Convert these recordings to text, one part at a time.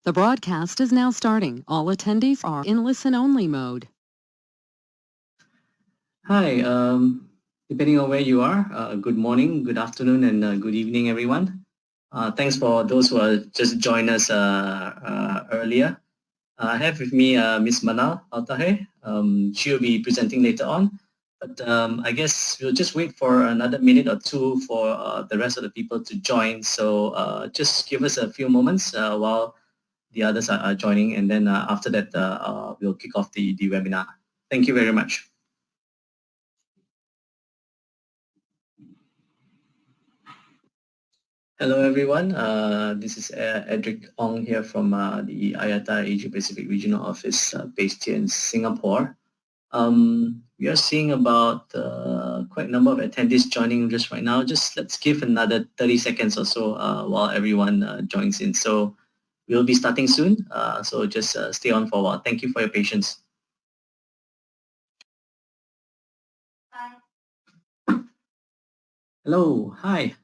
The broadcast is now starting. All attendees are in listen-only mode. Hi, depending on where you are, good morning, good afternoon, and good evening, everyone. Thanks for those who are just joined us earlier. I have with me Ms. Manal Al-Taher. She'll be presenting later on, but I guess we'll just wait for another minute or two for the rest of the people to join. So just give us a few moments while the others are joining, and then after that, we'll kick off the webinar. Thank you very much. Hello everyone, this is Edric Ong here from the IATA Asia Pacific Regional Office based here in Singapore. We are seeing about quite a number of attendees joining just right now. Just let's give another 30 seconds or so while everyone joins in. So we'll be starting soon, so just stay on for a while. Thank you for your patience. Hello, hi.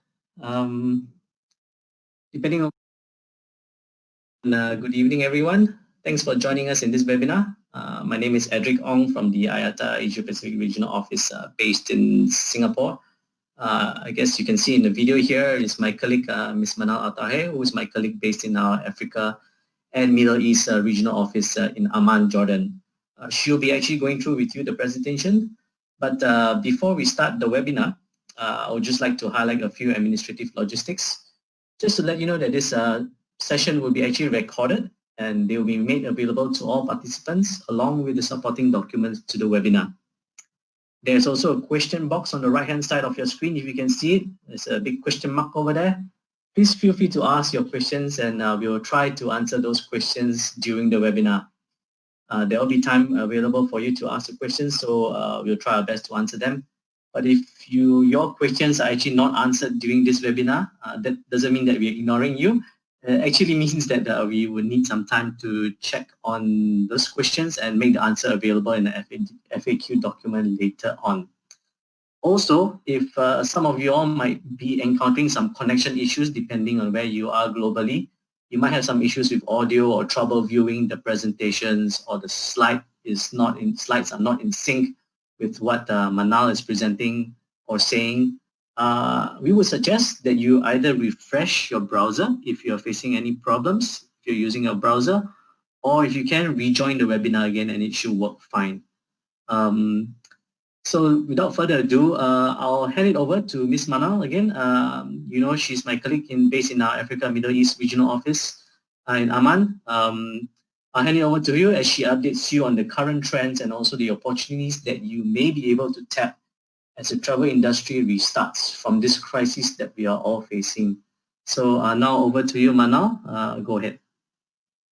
Depending on good evening, everyone. Thanks for joining us in this webinar. My name is Edric Ong from the IATA Asia Pacific Regional Office based in Singapore. I guess you can see in the video here is my colleague, Ms. Manal Al-Taher, who is my colleague based in our Africa and Middle East Regional Office in Amman, Jordan. She'll be actually going through with you the presentation. But before we start the webinar, I would just like to highlight a few administrative logistics. Just to let you know that this session will be actually recorded and they will be made available to all participants along with the supporting documents to the webinar. There's also a question box on the right-hand side of your screen. If you can see it, there's a big question mark over there. Please feel free to ask your questions and we will try to answer those questions during the webinar. There will be time available for you to ask the questions, so we'll try our best to answer them. But if your questions are actually not answered during this webinar, that doesn't mean that we're ignoring you. It actually means that we will need some time to check on those questions and make the answer available in the FAQ document later on. Also, if some of you all might be encountering some connection issues depending on where you are globally, you might have some issues with audio or trouble viewing the presentations, or the slides are not in sync with what Manal is presenting or saying, we would suggest that you either refresh your browser if you're facing any problems, if you're using your browser, or if you can, rejoin the webinar again and it should work fine. So without further ado, I'll hand it over to Ms. Manal again. You know, she's my colleague based in our Africa Middle East Regional Office in Amman. I'll hand it over to you as she updates you on the current trends and also the opportunities that you may be able to tap as the travel industry restarts from this crisis that we are all facing. So now over to you, Manal. Go ahead.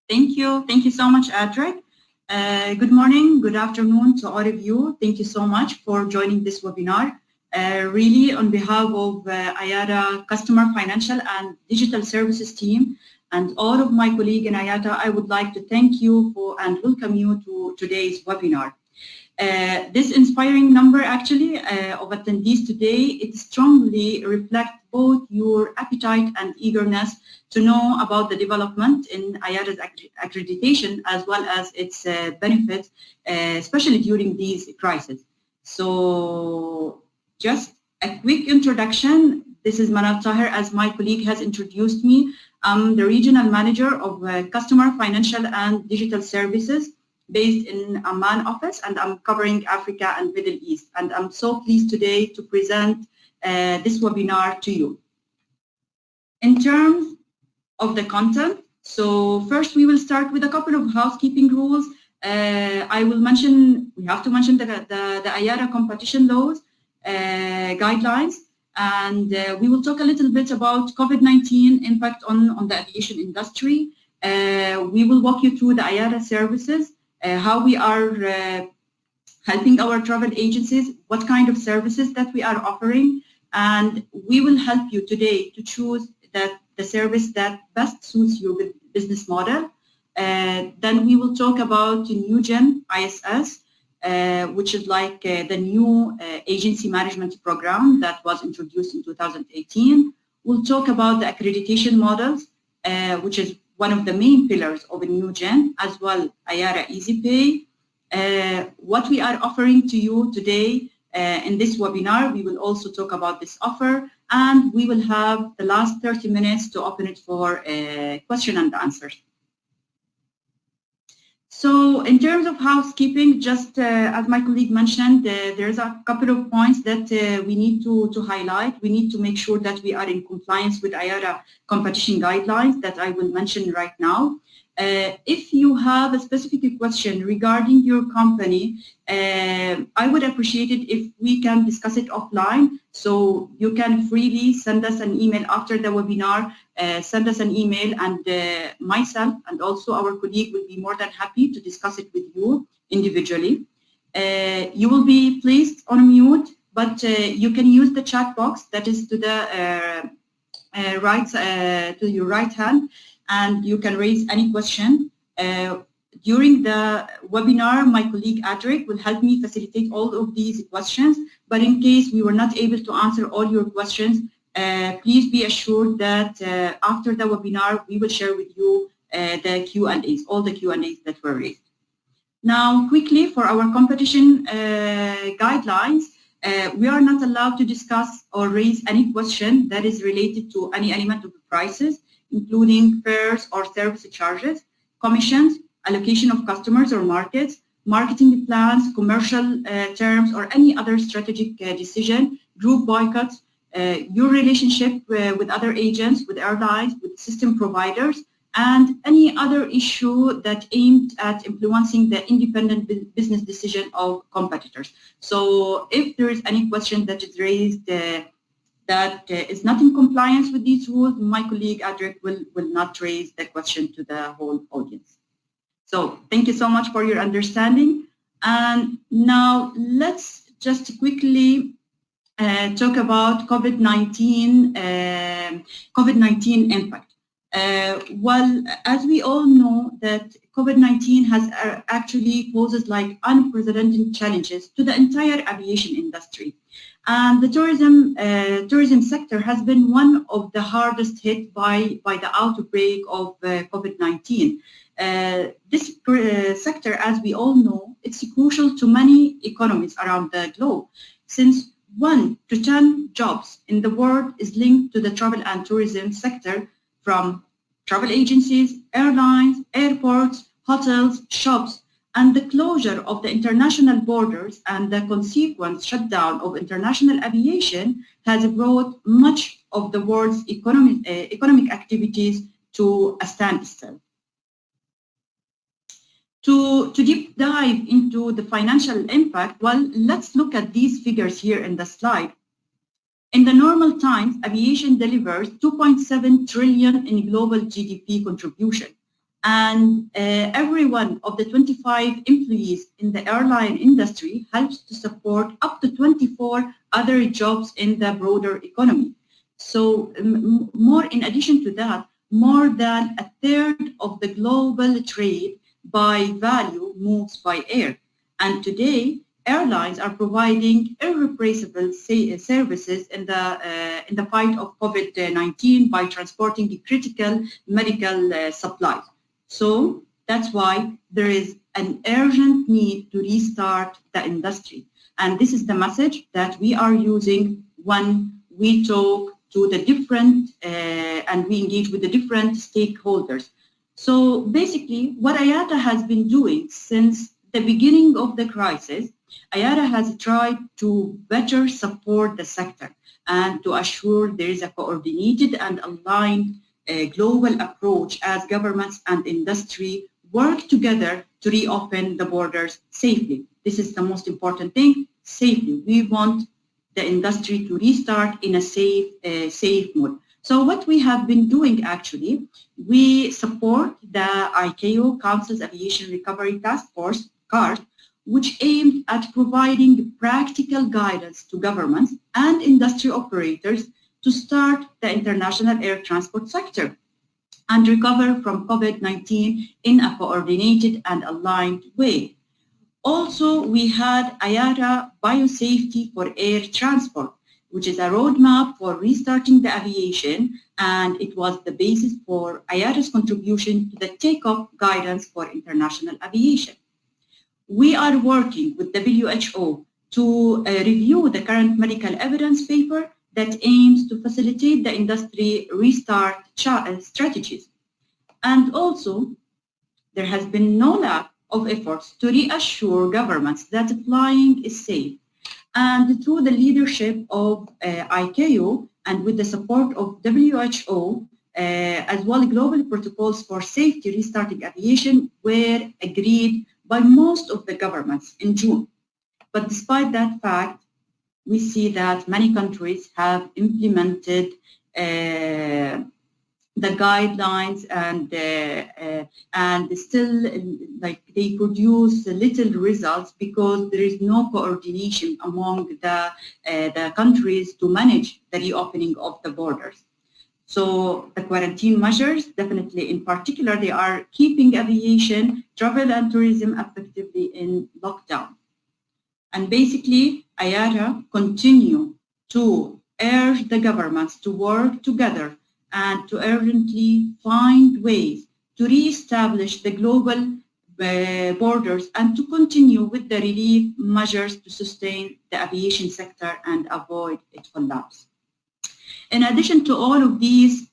Thank you. Thank you so much, Edric. Good morning, good afternoon to all of you. Thank you so much for joining this webinar. Really, on behalf of IATA Customer Financial and Digital Services team, and all of my colleagues in IATA, I would like to thank you for and welcome you to today's webinar. This inspiring number actually of attendees today, it strongly reflects both your appetite and eagerness to know about the development in IATA's accreditation as well as its benefits, especially during these crises. So just a quick introduction. This is Manal Al-Taher, as my colleague has introduced me. I'm the Regional Manager of Customer Financial and Digital Services based in Amman office, and I'm covering Africa and Middle East. And I'm so pleased today to present this webinar to you. In terms of the content, so first we will start with a couple of housekeeping rules. I will mention, we have to mention the IATA competition laws, guidelines, and we will talk a little bit about COVID-19 impact on the aviation industry. We will walk you through the IATA services, how we are helping our travel agencies, what kind of services that we are offering, and we will help you today to choose the service that best suits your business model. Then we will talk about New Gen ISS, which is like the new agency management program that was introduced in 2018. We'll talk about the accreditation models, which is one of the main pillars of a new gen, as well IATA EasyPay. What we are offering to you today in this webinar, we will also talk about this offer, and we will have the last 30 minutes to open it for question and answers. So in terms of housekeeping, just as my colleague mentioned, there's a couple of points that we need to highlight. We need to make sure that we are in compliance with IATA competition guidelines that I will mention right now. If you have a specific question regarding your company, I would appreciate it if we can discuss it offline. So you can freely send us an email after the webinar, send us an email, and myself and also our colleague will be more than happy to discuss it with you individually. You will be placed on mute, but you can use the chat box that is to the to your right hand, and you can raise any question. During the webinar, my colleague Adric will help me facilitate all of these questions, but in case we were not able to answer all your questions, please be assured that after the webinar, we will share with you the Q&As, all the Q&As that were raised. Now, quickly for our competition guidelines, we are not allowed to discuss or raise any question that is related to any element of the prices, including fares or service charges, commissions, allocation of customers or markets, marketing plans, commercial terms, or any other strategic decision, group boycotts, your relationship with other agents, with airlines, with system providers, and any other issue that aimed at influencing the independent business decision of competitors. So if there is any question that is raised that is not in compliance with these rules, my colleague Adric will not raise the question to the whole audience. So thank you so much for your understanding. And now let's just quickly talk about COVID-19 impact. Well, as we all know that COVID-19 has actually poses like unprecedented challenges to the entire aviation industry. And the tourism sector has been one of the hardest hit by the outbreak of COVID-19. This sector, as we all know, it's crucial to many economies around the globe, since 1 to 10 jobs in the world is linked to the travel and tourism sector, from travel agencies, airlines, airports, hotels, shops, and the closure of the international borders and the consequent shutdown of international aviation has brought much of the world's economic activities to a standstill. To deep dive into the financial impact, well, let's look at these figures here in the slide. In the normal times, aviation delivers 2.7 trillion in global GDP contribution. And every one of the 25 employees in the airline industry helps to support up to 24 other jobs in the broader economy. So more in addition to that, more than a third of the global trade by value moves by air. And today, airlines are providing irreplaceable services in the fight of COVID-19 by transporting critical medical supplies. So that's why there is an urgent need to restart the industry. And this is the message that we are using when we talk to the different and we engage with the different stakeholders. So basically, what IATA has been doing since the beginning of the crisis, IATA has tried to better support the sector and to assure there is a coordinated and aligned global approach as governments and industry work together to reopen the borders safely. This is the most important thing, safely. We want the industry to restart in a safe mode. So what we have been doing actually, we support the ICAO Council's Aviation Recovery Task Force, CART, which aimed at providing practical guidance to governments and industry operators to start the international air transport sector and recover from COVID-19 in a coordinated and aligned way. Also, we had IATA Biosafety for Air Transport, which is a roadmap for restarting the aviation, and it was the basis for IATA's contribution to the takeoff guidance for international aviation. We are working with WHO to review the current medical evidence paper that aims to facilitate the industry restart strategies. And also, there has been no lack of efforts to reassure governments that flying is safe. And through the leadership of ICAO and with the support of WHO, as well, global protocols for safety restarting aviation were agreed by most of the governments in June. But despite that fact, we see that many countries have implemented the guidelines and still like they produce little results because there is no coordination among the countries to manage the reopening of the borders. So the quarantine measures, definitely in particular, they are keeping aviation, travel and tourism effectively in lockdown. And basically, IATA continue to urge the governments to work together and to urgently find ways to reestablish the global borders and to continue with the relief measures to sustain the aviation sector and avoid its collapse. In addition to all of these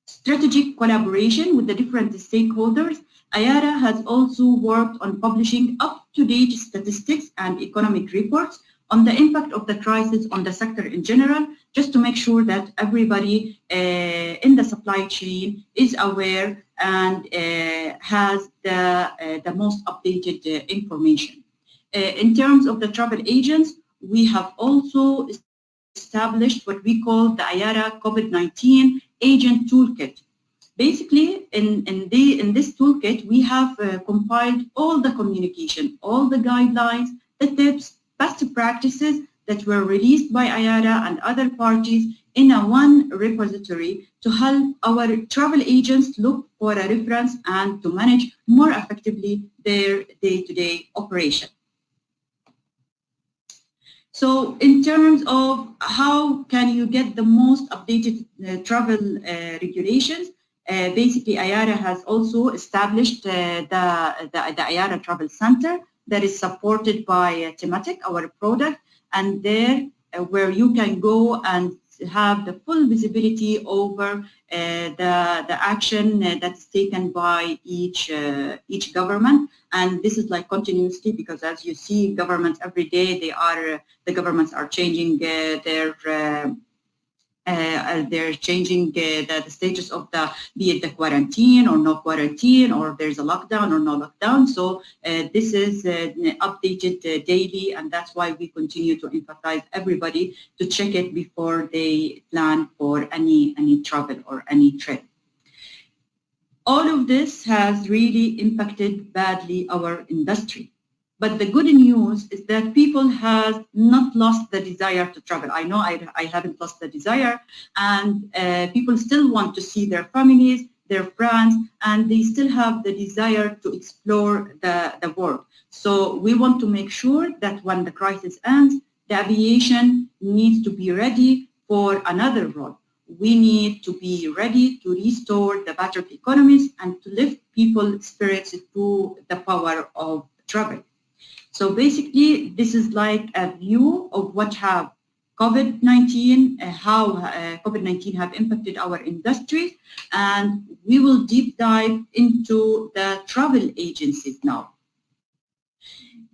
strategic collaboration with the different stakeholders, IATA has also worked on publishing up-to-date statistics and economic reports on the impact of the crisis on the sector in general, just to make sure that everybody in the supply chain is aware and has the most updated information. In terms of the travel agents, we have also established what we call the IATA COVID-19 Agent Toolkit. Basically, in this toolkit, we have compiled all the communication, all the guidelines, the tips, best practices that were released by IATA and other parties in a one repository to help our travel agents look for a reference and to manage more effectively their day-to-day operation. So in terms of how can you get the most updated travel regulations, basically IATA has also established the IATA Travel Center that is supported by Thematic, our product, and there where you can go and have the full visibility over the action that's taken by each government. And this is like continuously, because as you see, governments every day the governments are changing they're changing the status of be it the quarantine or no quarantine, or there's a lockdown or no lockdown. So this is updated daily, and that's why we continue to emphasize everybody to check it before they plan for any travel or any trip. All of this has really impacted badly our industry. But the good news is that people have not lost the desire to travel. I know I haven't lost the desire, and people still want to see their families, their friends, and they still have the desire to explore the world. So we want to make sure that when the crisis ends, the aviation needs to be ready for another role. We need to be ready to restore the battered economies and to lift people's spirits through the power of travel. So basically, this is like a view of what have COVID-19, how COVID-19 have impacted our industry, and we will deep dive into the travel agencies now.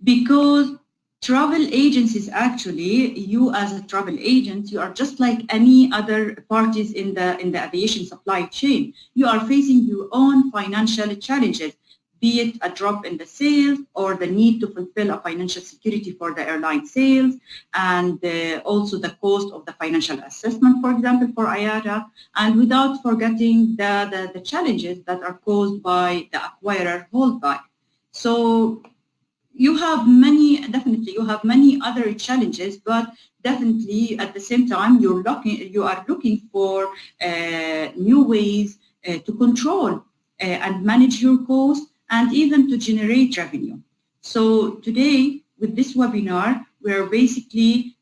Because travel agencies, actually, you as a travel agent, you are just like any other parties in the aviation supply chain. You are facing your own financial challenges, be it a drop in the sales or the need to fulfill a financial security for the airline sales, and also the cost of the financial assessment, for example, for IATA, and without forgetting the challenges that are caused by the acquirer holdback. So you have many other challenges, but definitely at the same time, you are looking for new ways to control and manage your costs, and even to generate revenue. So today, with this webinar, where basically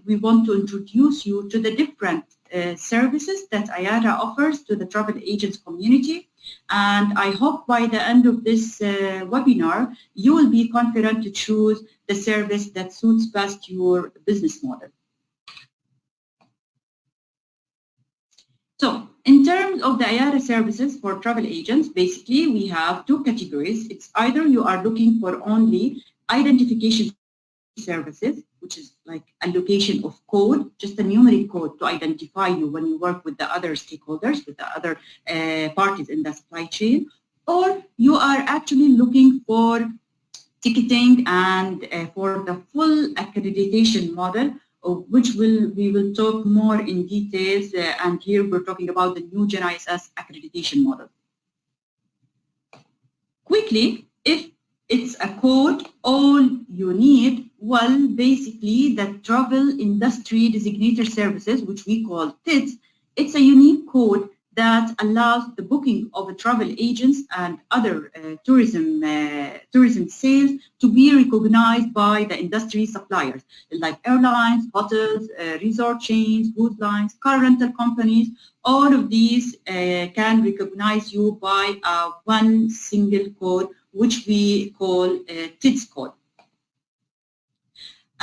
we want to introduce you to the different services that IATA offers to the travel agents community. And I hope by the end of this webinar, you will be confident to choose the service that suits best your business model. So in terms of the IATA services for travel agents, basically we have two categories. It's either you are looking for only identification services, which is like allocation of code, just a numeric code to identify you when you work with the other stakeholders, with the other parties in the supply chain, or you are actually looking for ticketing and for the full accreditation model, which we will talk more in details, and here we're talking about the new Gen ISS accreditation model. Quickly, if it's a code, all you need, well, basically the travel industry designator services, which we call TIDS, it's a unique code that allows the booking of the travel agents and other tourism sales to be recognized by the industry suppliers, like airlines, hotels, resort chains, cruise lines, car rental companies. All of these can recognize you by one single code, which we call TIDS code.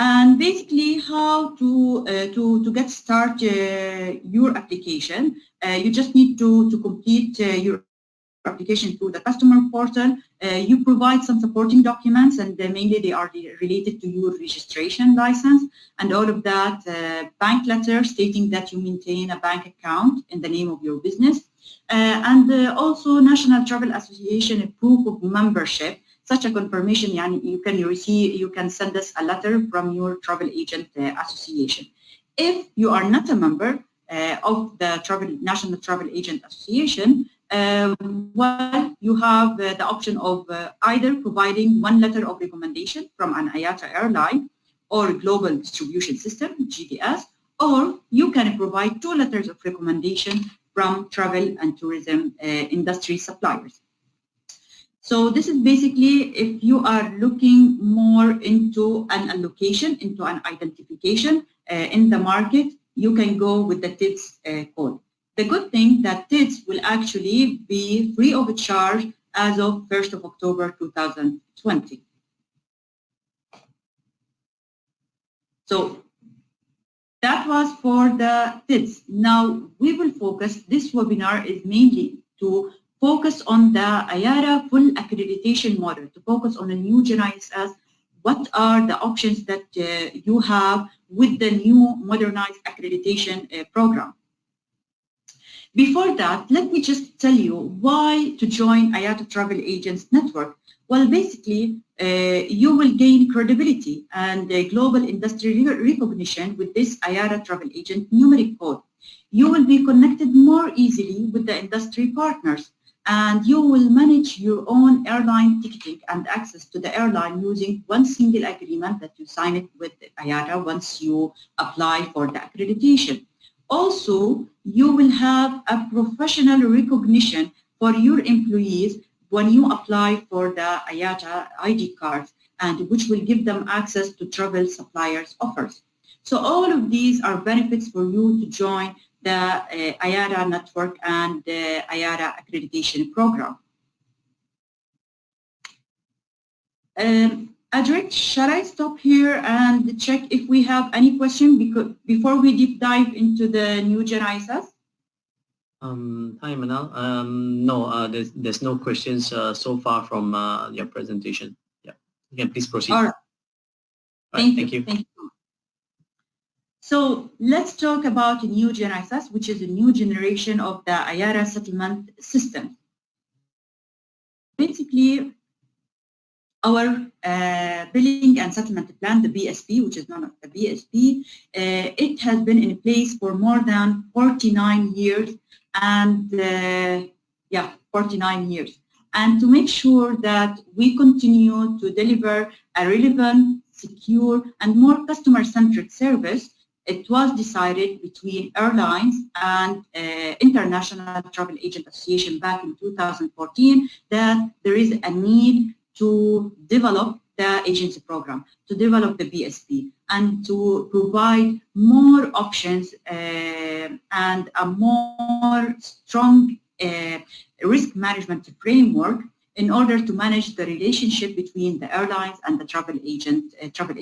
And basically how to get started your application, you just need to complete your application through the customer portal. You provide some supporting documents, and mainly they are related to your registration license and all of that, bank letter stating that you maintain a bank account in the name of your business, and also National Travel Association proof of membership. Such a confirmation, you can send us a letter from your travel agent association. If you are not a member of the National Travel Agent Association, well, you have the option of either providing one letter of recommendation from an IATA airline or Global Distribution System, GDS, or you can provide two letters of recommendation from travel and tourism industry suppliers. So this is basically if you are looking more into an allocation, into an identification in the market, you can go with the TIDS code. The good thing that TIDS will actually be free of charge as of 1st of October 2020. So that was for the TIDS. Now we will focus, this webinar is mainly to focus on the IATA full accreditation model, to focus on a new Gen ISS. What are the options that you have with the new modernized accreditation program? Before that, let me just tell you why to join IATA Travel Agents Network. Well, basically, you will gain credibility and global industry recognition with this IATA Travel Agent numeric code. You will be connected more easily with the industry partners, and you will manage your own airline ticketing and access to the airline using one single agreement that you sign it with IATA once you apply for the accreditation. Also, you will have a professional recognition for your employees when you apply for the IATA ID cards, and which will give them access to travel suppliers' offers. So all of these are benefits for you to join the IATA network and the IATA accreditation program. Adric, shall I stop here and check if we have any question before we deep dive into the new Gen ISS? Hi, Manal. No, there's no questions so far from your presentation. Yeah, you can please proceed. All right. Thank you. Thank you. So let's talk about new Gen ISS, which is a new generation of the IATA settlement system. Basically, our billing and settlement plan, the BSP, which is known as the BSP, it has been in place for more than 49 years, and 49 years. And to make sure that we continue to deliver a relevant, secure, and more customer-centric service, it was decided between airlines and International Travel Agent Association back in 2014 that there is a need to develop the agency program, to develop the BSP, and to provide more options and a more strong risk management framework in order to manage the relationship between the airlines and the travel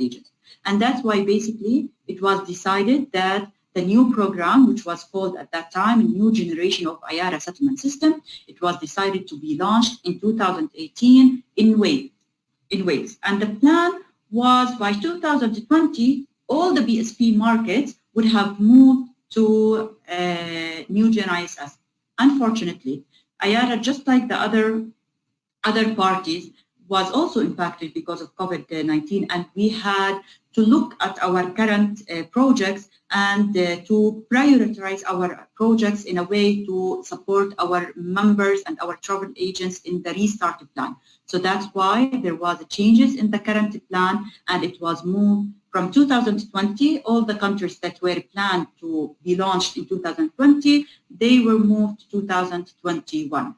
agents. And that's why basically it was decided that the new program, which was called at that time a new generation of IATA settlement system, it was decided to be launched in 2018 in waves. And the plan was by 2020, all the BSP markets would have moved to new Gen ISS. Unfortunately, IATA, just like the other parties, was also impacted because of COVID-19, and we had to look at our current projects and to prioritize our projects in a way to support our members and our travel agents in the restart plan. So that's why there was changes in the current plan, and it was moved from 2020. All the countries that were planned to be launched in 2020, they were moved to 2021.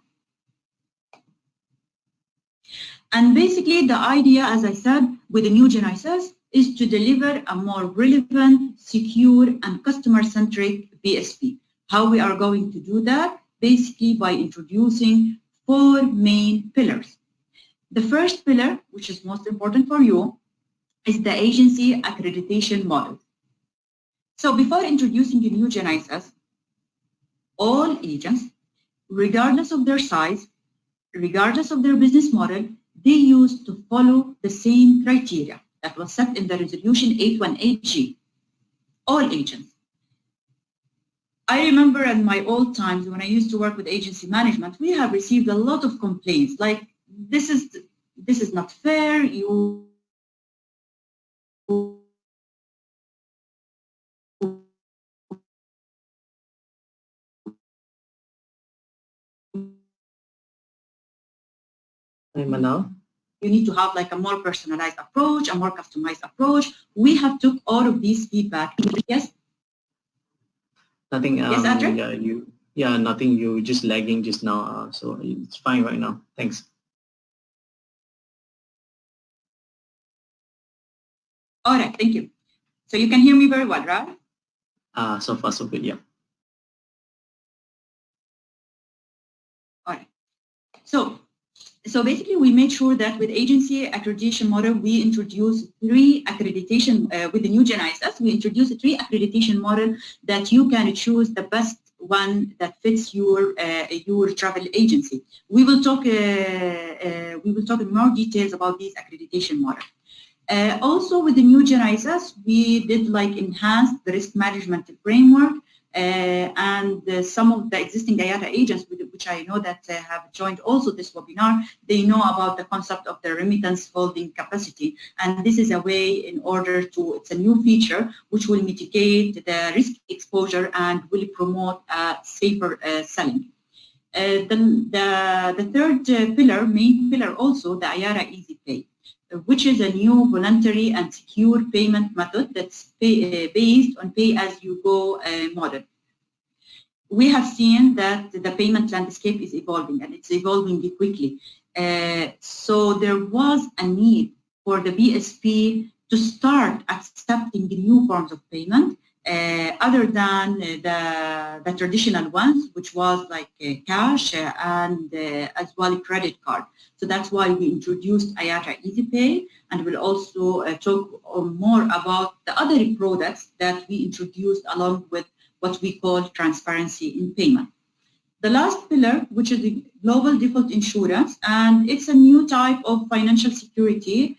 And basically the idea, as I said, with the new Gen ISS is to deliver a more relevant, secure, and customer-centric BSP. How we are going to do that? Basically by introducing 4 main pillars. The first pillar, which is most important for you, is the agency accreditation model. So before introducing a new Gen ISS, all agents, regardless of their size, regardless of their business model, they used to follow the same criteria that was set in the resolution 818G. All agents. I remember in my old times when I used to work with agency management, we have received a lot of complaints like, this is not fair, you Manal? You need to have like a more personalized approach, a more customized approach. We have took all of these feedback. Yes? Nothing. Yes, Adrian? Yeah, nothing. You just lagging just now. So it's fine right now. Thanks. All right, thank you. So you can hear me very well, right? So far so good, yeah. All right. So basically, we made sure that with agency accreditation model, we introduce 3 accreditation, with the new Gen ISS, we introduce a 3 accreditation model that you can choose the best one that fits your travel agency. We will talk in more details about these accreditation model. Also with the new Gen ISS, we did like enhance the risk management framework, and some of the existing IATA agents, which I know that have joined also this webinar, they know about the concept of the remittance holding capacity. And this is a way in order to, it's a new feature which will mitigate the risk exposure and will promote safer selling. The third pillar, main pillar also, the IATA EasyPay, which is a new voluntary and secure payment method that's based on pay-as-you-go model. We have seen that the payment landscape is evolving, and it's evolving quickly. So there was a need for the BSP to start accepting the new forms of payment other than the traditional ones, which was like cash and as well credit card. So that's why we introduced IATA EasyPay, and we'll also talk more about the other products that we introduced along with what we call transparency in payment. The last pillar, which is the global default insurance, and it's a new type of financial security,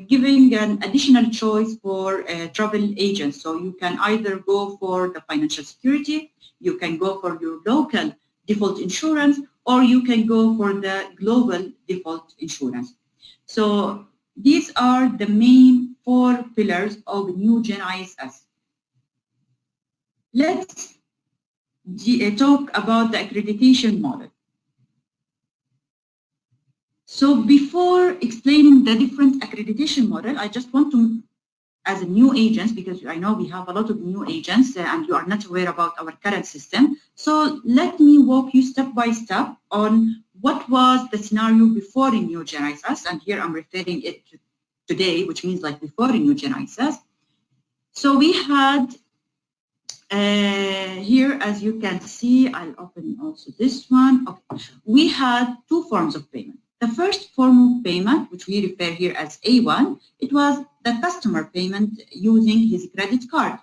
giving an additional choice for travel agents. So you can either go for the financial security, you can go for your local default insurance, or you can go for the global default insurance. So these are the main 4 pillars of new Gen ISS. Let's talk about the accreditation model. So before explaining the different accreditation model, I just want to, as a new agents, because I know we have a lot of new agents and you are not aware about our current system. So let me walk you step by step on what was the scenario before in new Gen ISS, and here I'm referring it today, which means like before the new Gen ISS. So we had here, as you can see, I'll open also this one. Okay. We had two forms of payment. The first form of payment, which we refer here as A1, it was the customer payment using his credit card.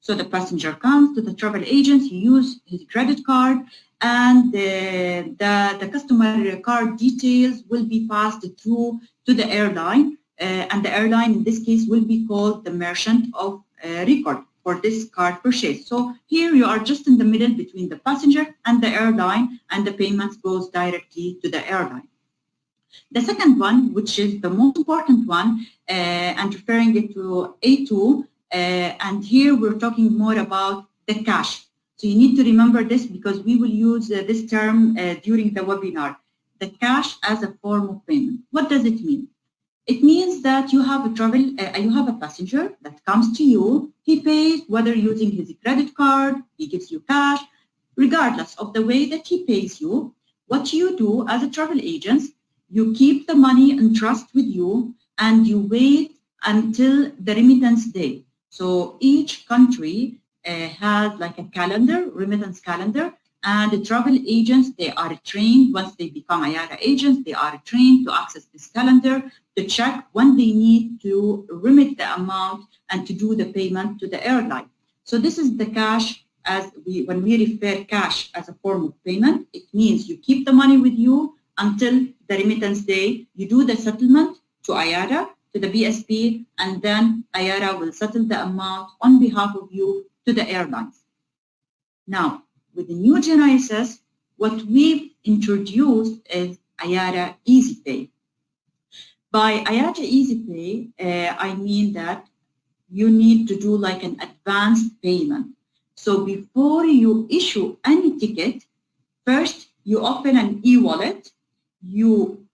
So the passenger comes to the travel agent, he uses his credit card, and the customer card details will be passed through to the airline, and the airline in this case will be called the merchant of record for this card purchase. So here you are just in the middle between the passenger and the airline, and the payment goes directly to the airline. The second one, which is the most important one, and referring it to A2, and here we're talking more about the cash. So you need to remember this because we will use this term during the webinar, the cash as a form of payment. What does it mean? It means that you have a passenger that comes to you, he pays whether using his credit card, he gives you cash, regardless of the way that he pays you. What you do as a travel agent, you keep the money in trust with you and you wait until the remittance day. So each country has like a calendar, remittance calendar, and the travel agents, they are trained, once they become IATA agents, they are trained to access this calendar to check when they need to remit the amount and to do the payment to the airline. So this is the cash, when we refer cash as a form of payment, it means you keep the money with you until the remittance day, you do the settlement to IATA, to the BSP, and then IATA will settle the amount on behalf of you to the airlines. Now, with the new Gen ISS, what we've introduced is IATA EasyPay. By IATA EasyPay, I mean that you need to do like an advanced payment. So before you issue any ticket, first you open an e-wallet, you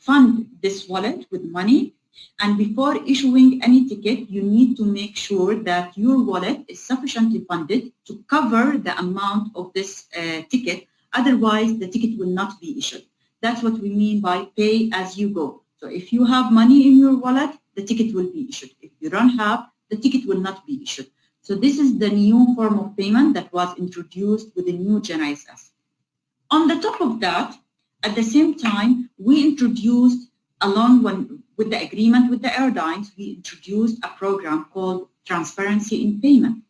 fund this wallet with money, and before issuing any ticket, you need to make sure that your wallet is sufficiently funded to cover the amount of this ticket. Otherwise, the ticket will not be issued. That's what we mean by pay as you go. So if you have money in your wallet, the ticket will be issued. If you don't have, the ticket will not be issued. So this is the new form of payment that was introduced with the new Gen ISS. On the top of that, at the same time, we introduced, along with the agreement with the airlines, we introduced a program called Transparency in Payment.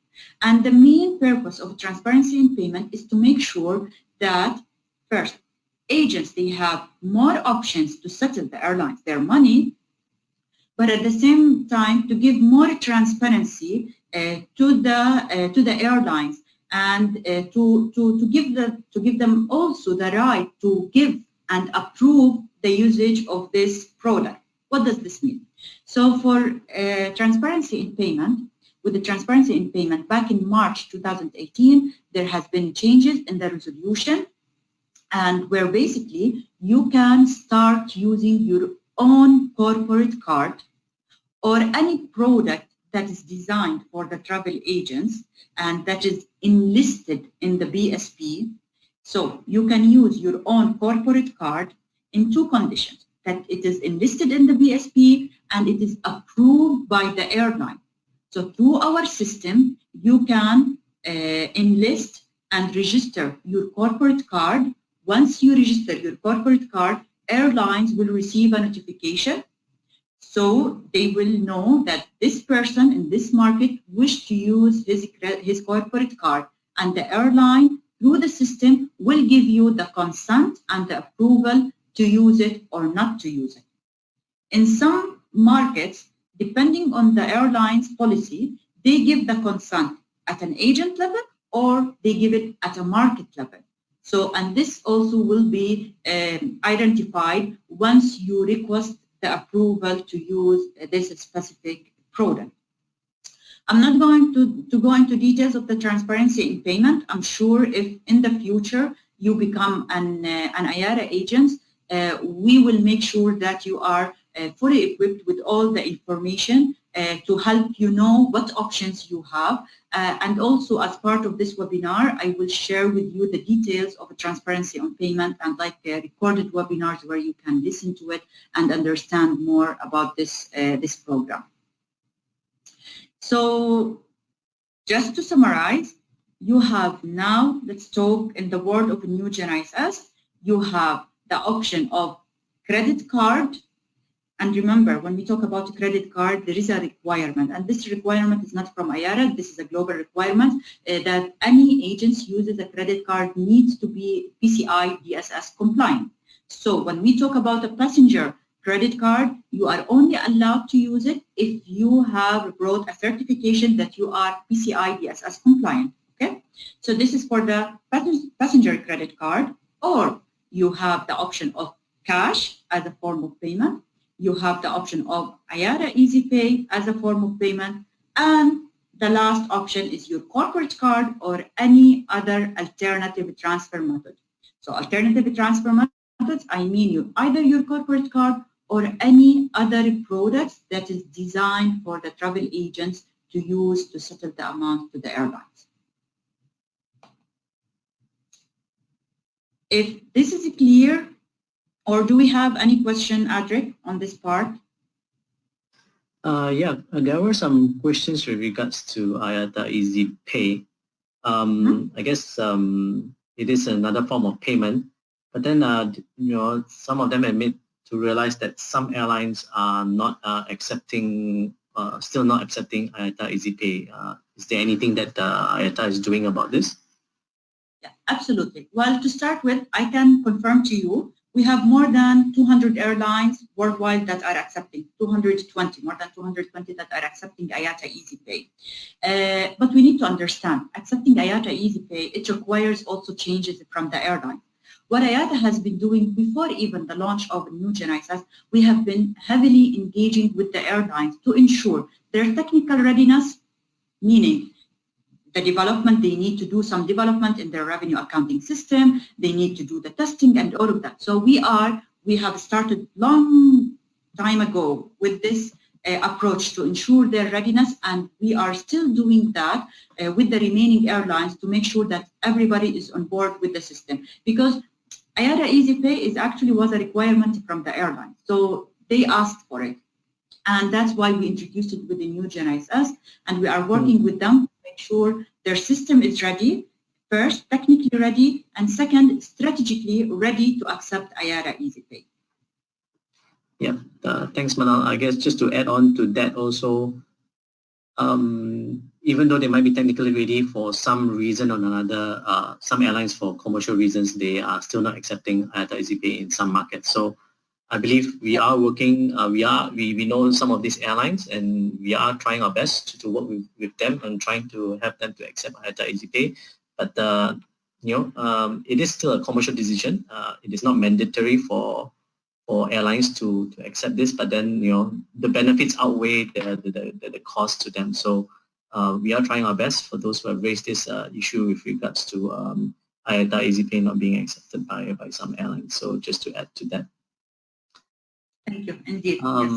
And the main purpose of Transparency in Payment is to make sure that, first, agents, they have more options to settle the airlines their money, but at the same time, to give more transparency to the airlines, and to give them also the right to give and approve the usage of this product. What does this mean? So for transparency in payment, with the transparency in payment back in March 2018, there has been changes in the resolution, and where basically you can start using your own corporate card or any product that is designed for the travel agents and that is enlisted in the BSP. So you can use your own corporate card in two conditions, that it is enlisted in the BSP and it is approved by the airline. So through our system, you can enlist and register your corporate card. Once you register your corporate card, airlines will receive a notification. So they will know that this person in this market wished to use his corporate card, and the airline through the system will give you the consent and the approval to use it or not to use it. In some markets, depending on the airline's policy, they give the consent at an agent level or they give it at a market level. So, and this also will be identified once you request the approval to use this specific product. I'm not going to go into details of the transparency in payment. I'm sure if in the future you become an IATA agent, we will make sure that you are fully equipped with all the information to help you know what options you have. And also, as part of this webinar, I will share with you the details of transparency on payment and recorded webinars where you can listen to it and understand more about this, this program. So just to summarize, you have now, let's talk in the world of new Gen ISS, you have the option of credit card. And remember, when we talk about a credit card, there is a requirement, and this requirement is not from IATA. This is a global requirement that any agency uses a credit card needs to be PCI DSS compliant. So when we talk about a passenger credit card, you are only allowed to use it if you have brought a certification that you are PCI DSS compliant. Okay, so this is for the passenger credit card, or you have the option of cash as a form of payment. You have the option of IATA EasyPay as a form of payment, and the last option is your corporate card or any other alternative transfer method. So alternative transfer methods, I mean either your corporate card or any other products that is designed for the travel agents to use to settle the amount to the airlines. If this is clear, or do we have any question, Adric, on this part? Yeah, there were some questions with regards to IATA EasyPay. I guess it is another form of payment, but then you know, some of them admit to realize that some airlines are not accepting, still not accepting IATA EasyPay. Is there anything that IATA is doing about this? Yeah, absolutely. Well, to start with, I can confirm to you we have more than 200 airlines worldwide that are accepting, 220, more than 220 that are accepting IATA EasyPay. But we need to understand, accepting IATA EasyPay, it requires also changes from the airline. What IATA has been doing before even the launch of new Gen ISS, we have been heavily engaging with the airlines to ensure their technical readiness, meaning the development, they need to do some development in their revenue accounting system, they need to do the testing and all of that. So we have started long time ago with this approach to ensure their readiness, and we are still doing that with the remaining airlines to make sure that everybody is on board with the system. Because IATA EasyPay is actually was a requirement from the airlines, so they asked for it. And that's why we introduced it with the new Gen ISS, and we are working with them to make sure their system is ready, first, technically ready, and second, strategically ready to accept IATA EasyPay. Yeah, thanks, Manal. I guess just to add on to that also, even though they might be technically ready for some reason or another, some airlines for commercial reasons, they are still not accepting IATA EasyPay in some markets. So I believe we are working, we know some of these airlines, and we are trying our best to work with them and trying to help them to accept IATA EasyPay. But you know, it is still a commercial decision. It is not mandatory for airlines to accept this, but then, you know, the benefits outweigh the cost to them. So we are trying our best for those who have raised this issue with regards to IATA EasyPay not being accepted by some airlines. So just to add to that. Thank you. Indeed. Yes.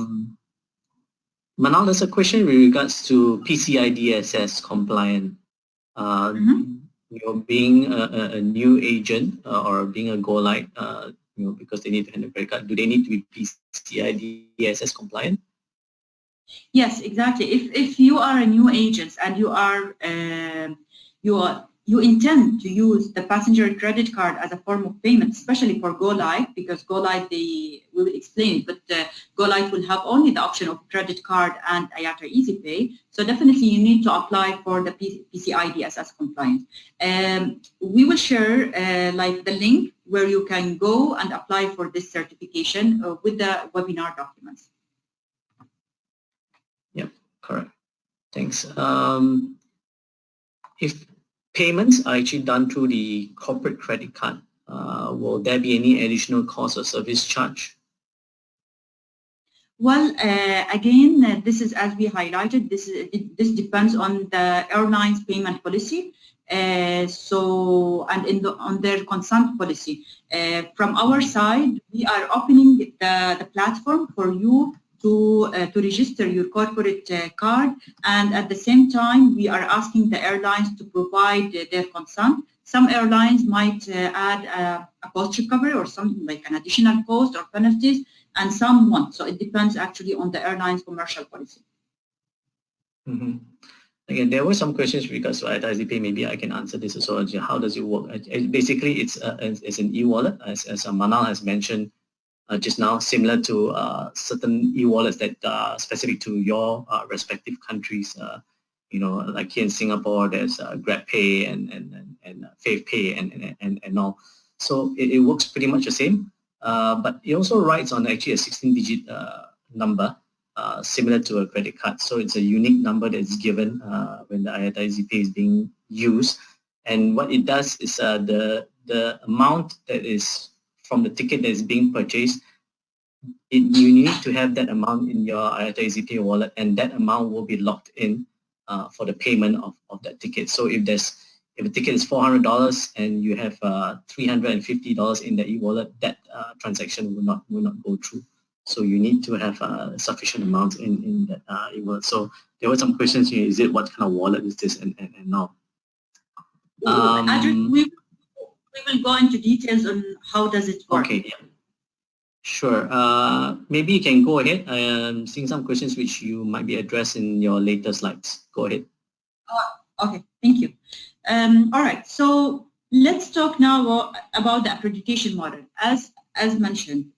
Manal, there's a question with regards to PCI DSS compliant. You know, being a new agent or being a GoLite, you know, because they need to handle credit card, do they need to be PCI DSS compliant? Yes, exactly. If you are a new agent and you intend to use the passenger credit card as a form of payment, especially for GoLite, because GoLite, we will explain it, but GoLite will have only the option of credit card and IATA EasyPay. So definitely you need to apply for the PCI DSS compliant. We will share like the link where you can go and apply for this certification with the webinar documents. Yep, correct. Thanks. If payments are actually done through the corporate credit card, will there be any additional cost or service charge? Well, again, this is as we highlighted. This depends on the airline's payment policy. So and on their consent policy. From our side, we are opening the platform for you to register your corporate card, and at the same time, we are asking the airlines to provide their consent. Some airlines might add a cost recovery or something like an additional cost or penalties, and some won't. So it depends actually on the airline's commercial policy. Mm-hmm. Again, there were some questions regards to IATA EasyPay. Maybe I can answer this as well. How does it work? Basically, it's an e-wallet, as Manal has mentioned just now, similar to certain e-wallets that are specific to your respective countries. Like here in Singapore, there's GrabPay and FavePay and all. So it works pretty much the same, but it also rides on actually a 16-digit number. Similar to a credit card. So it's a unique number that's given when the IATA EasyPay is being used. And what it does is the amount that is from the ticket that is being purchased, you need to have that amount in your IATA EasyPay wallet, and that amount will be locked in for the payment of that ticket. So if a ticket is $400 and you have $350 in the e-wallet, that transaction will not go through. So you need to have sufficient amounts in that e-wallet. So there were some questions here. Is it what kind of wallet is this and all? Adric, we will go into details on how does it work. Okay, yeah. Sure. Maybe you can go ahead. I'm seeing some questions which you might be addressed in your later slides. Go ahead. Okay, thank you. All right, so let's talk now about the accreditation model. As mentioned,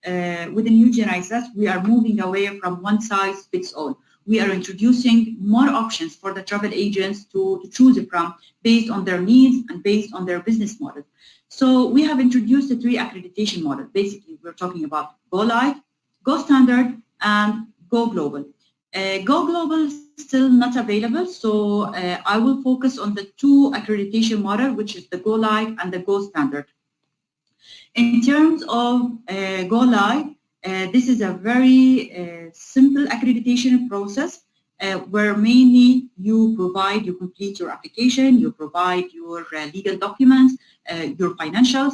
with the new GNISS, we are moving away from one size fits all. We are introducing more options for the travel agents to choose from based on their needs and based on their business model. So we have introduced the 3 accreditation model. Basically, we're talking about GoLite, GoStandard, and GoGlobal. GoGlobal is still not available, so I will focus on the 2 accreditation model, which is the GoLite and the GoStandard. In terms of GoLite, this is a very simple accreditation process where mainly you complete your application, you provide your legal documents, your financials,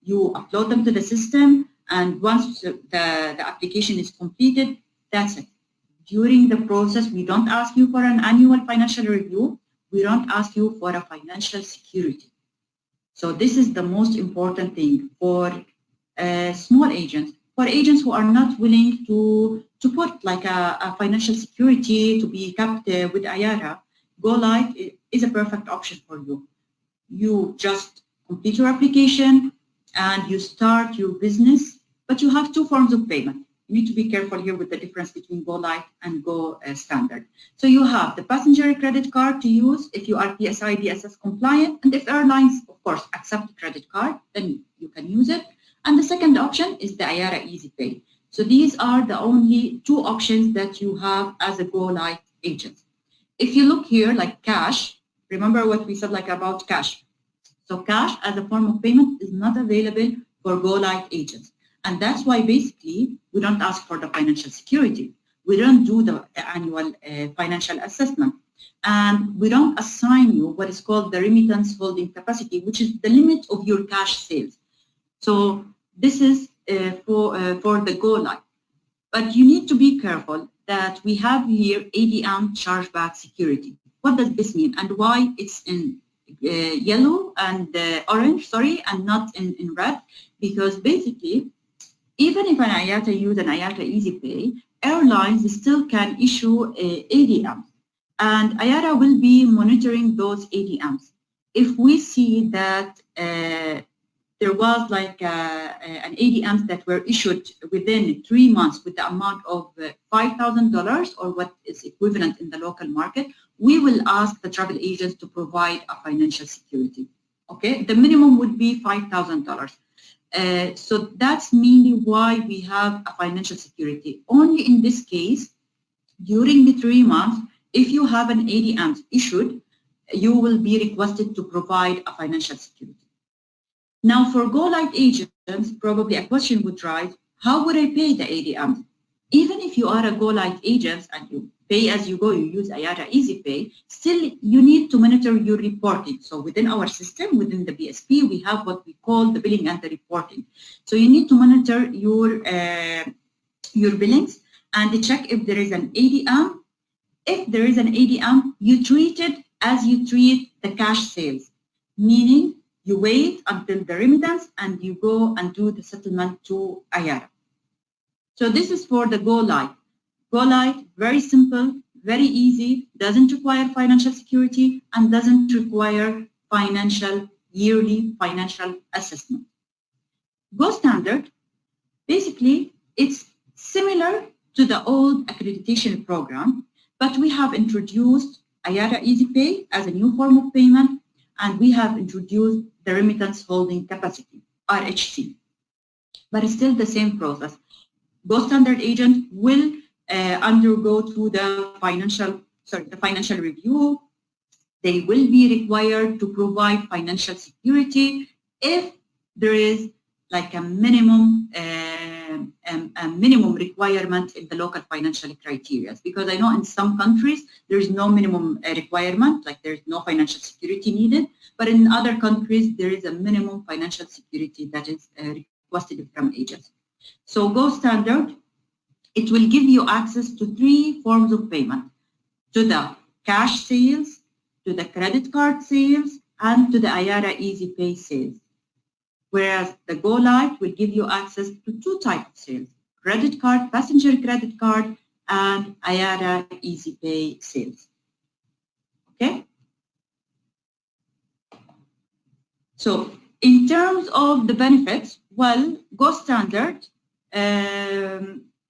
you upload them to the system, and once the application is completed, that's it. During the process, we don't ask you for an annual financial review, we don't ask you for a financial security. So this is the most important thing for small agents, for agents who are not willing to put like a financial security to be kept with IATA. GoLite is a perfect option for you. You just complete your application and you start your business, but you have 2 forms of payment. You need to be careful here with the difference between GoLite and GoStandard. So you have the passenger credit card to use if you are PSI DSS compliant, and if airlines, of course, accept the credit card, then you can use it. And the second option is the IATA EasyPay. So these are the only 2 options that you have as a GoLite agent. If you look here, like cash, remember what we said like about cash. So cash as a form of payment is not available for GoLite agents. And that's why basically we don't ask for the financial security. We don't do the annual financial assessment. And we don't assign you what is called the remittance holding capacity, which is the limit of your cash sales. So this is for the GoLite. But you need to be careful that we have here ADM chargeback security. What does this mean and why it's in yellow and orange, and not in red? Because basically, even if an IATA use an IATA EasyPay, airlines still can issue ADMs, and IATA will be monitoring those ADMs. If we see that there was like an ADMs that were issued within 3 months with the amount of $5,000 or what is equivalent in the local market, we will ask the travel agents to provide a financial security. Okay, the minimum would be $5,000. So that's mainly why we have a financial security. Only in this case, during the 3 months, if you have an ADM issued, you will be requested to provide a financial security. Now for GoLite agents, probably a question would rise, how would I pay the ADM? Even if you are a GoLite agent and you pay as you go, you use IATA EasyPay, still you need to monitor your reporting. So within our system, within the BSP, we have what we call the billing and the reporting. So you need to monitor your billings, and check if there is an ADM. If there is an ADM, you treat it as you treat the cash sales, meaning you wait until the remittance and you go and do the settlement to IATA. So this is for the GoLite. GoLite, very simple, very easy, doesn't require financial security and doesn't require yearly financial assessment. GoStandard, basically, it's similar to the old accreditation program, but we have introduced IATA EasyPay as a new form of payment, and we have introduced the remittance holding capacity, RHC. But it's still the same process. GoStandard agent will undergo through the financial review. They will be required to provide financial security if there is like a minimum requirement in the local financial criteria. Because I know in some countries there is no minimum requirement, like there is no financial security needed, but in other countries there is a minimum financial security that is requested from agents. So GoStandard, it will give you access to 3 forms of payment: to the cash sales, to the credit card sales, and to the IATA EasyPay sales. Whereas the GoLite will give you access to 2 types of sales: credit card, passenger credit card, and IATA EasyPay sales. Okay? So in terms of the benefits, well, GoStandard,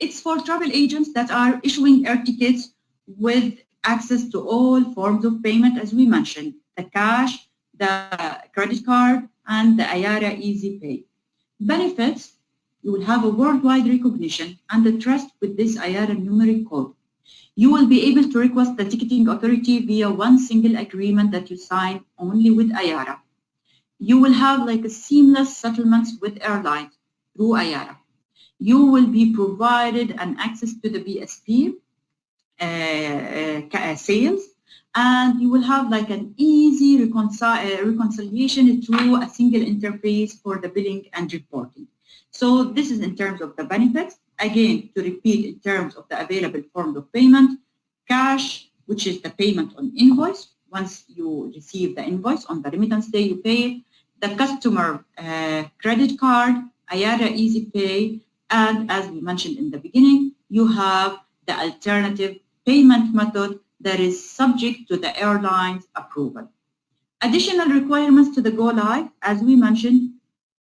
it's for travel agents that are issuing air tickets with access to all forms of payment, as we mentioned, the cash, the credit card, and the IATA EasyPay. Benefits, you will have a worldwide recognition and the trust with this IATA numeric code. You will be able to request the ticketing authority via one single agreement that you sign only with IATA. You will have like a seamless settlements with airlines through IATA. You will be provided an access to the BSP sales, and you will have like an easy reconciliation through a single interface for the billing and reporting. So this is in terms of the benefits. Again, to repeat, in terms of the available forms of payment: cash, which is the payment on invoice. Once you receive the invoice on the remittance day, you pay it. The customer credit card, IATA EasyPay, and as we mentioned in the beginning, you have the alternative payment method that is subject to the airline's approval. Additional requirements to the GoLite, as we mentioned,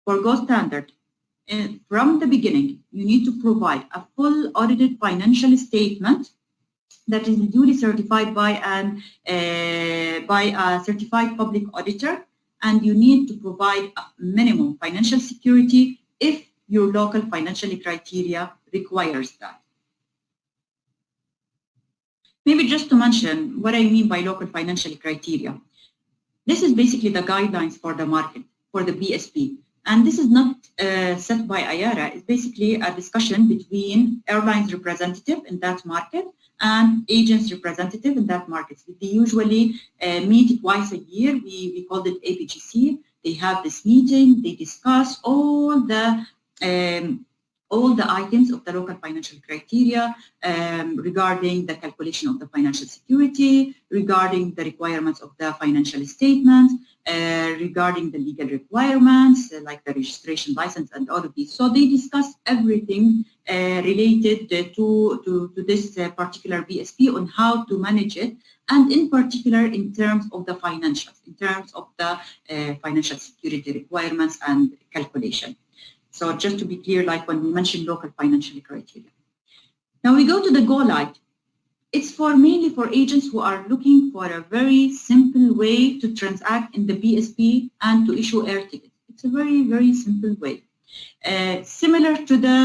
for GoStandard, from the beginning, you need to provide a full audited financial statement that is duly certified by a certified public auditor, and you need to provide a minimum financial security if your local financial criteria requires that. Maybe just to mention what I mean by local financial criteria. This is basically the guidelines for the market, for the BSP. And this is not set by IATA. It's basically a discussion between airlines representative in that market and agents representative in that market. They usually meet twice a year. We call it APGC. They have this meeting. They discuss all the items of the local financial criteria regarding the calculation of the financial security, regarding the requirements of the financial statements, regarding the legal requirements like the registration license and all of these. So they discuss everything related to this particular BSP on how to manage it, and in particular in terms of the financials, in terms of the financial security requirements and calculation. So just to be clear, like when we mentioned local financial criteria. Now we go to the GoLite. It's mainly for agents who are looking for a very simple way to transact in the BSP and to issue air tickets. It's a very, very simple way. Similar to the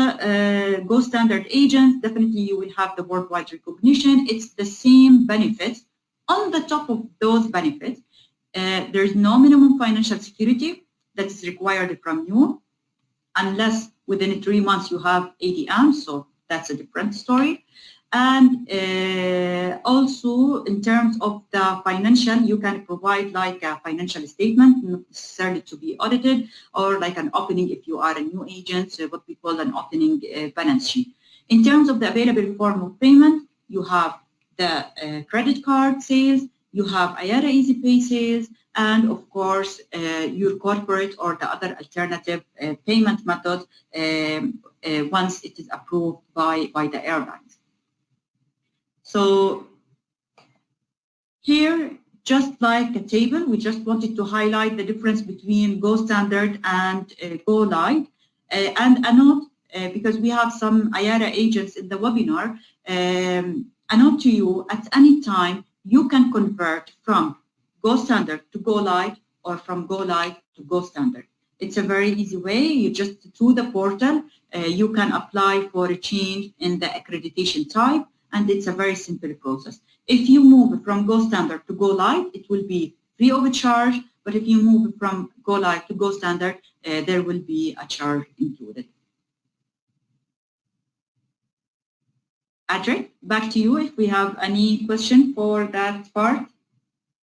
GoStandard agents, definitely you will have the worldwide recognition. It's the same benefits. On the top of those benefits, there's no minimum financial security that is required from you, unless within 3 months you have ADM, so that's a different story. And also in terms of the financial, you can provide like a financial statement, not necessarily to be audited, or like an opening if you are a new agent, what we call an opening balance sheet. In terms of the available form of payment, you have the credit card sales, you have IATA EasyPay sales, and of course, your corporate or the other alternative payment method once it is approved by the airlines. So here, just like a table, we just wanted to highlight the difference between Go Standard and GoLite. And a note, because we have some IATA agents in the webinar, a note to you, at any time, you can convert from Go Standard to GoLite or from GoLite to Go Standard. It's a very easy way. You just, through the portal, you can apply for a change in the accreditation type, and it's a very simple process. If you move from Go Standard to GoLite, it will be free of charge, but if you move from GoLite to Go Standard, there will be a charge included. Adric, back to you if we have any question for that part.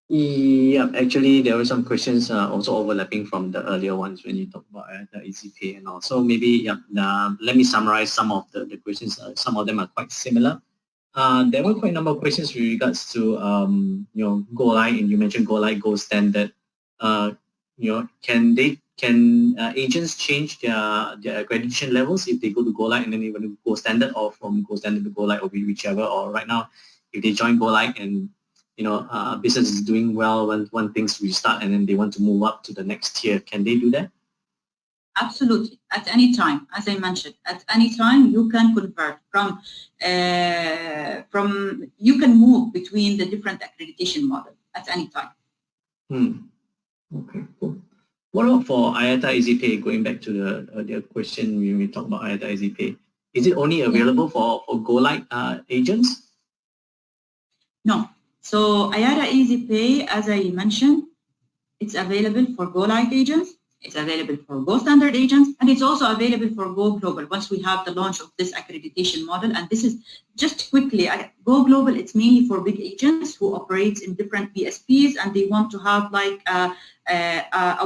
Yeah, actually, there were some questions also overlapping from the earlier ones when you talk about the EasyPay and all. So maybe, yeah, let me summarize some of the questions. Some of them are quite similar. There were quite a number of questions with regards to, GoLite, and you mentioned GoLite, Go Standard. Can agents change their accreditation levels if they go to GoLite and then they want to go Standard, or from Go Standard to GoLite, or whichever? Or right now, if they join GoLite and business is doing well, when things restart and then they want to move up to the next tier, can they do that? Absolutely, at any time. As I mentioned, at any time you can convert you can move between the different accreditation models at any time. Okay, cool. What about for IATA EasyPay? Going back to the earlier question when we talk about IATA EasyPay, is it only available for GoLite agents? No. So IATA EasyPay, as I mentioned, it's available for GoLite agents, it's available for Go Standard agents, and it's also available for GoGlobal once we have the launch of this accreditation model. And this is just quickly, GoGlobal, it's mainly for big agents who operate in different PSPs, and they want to have like a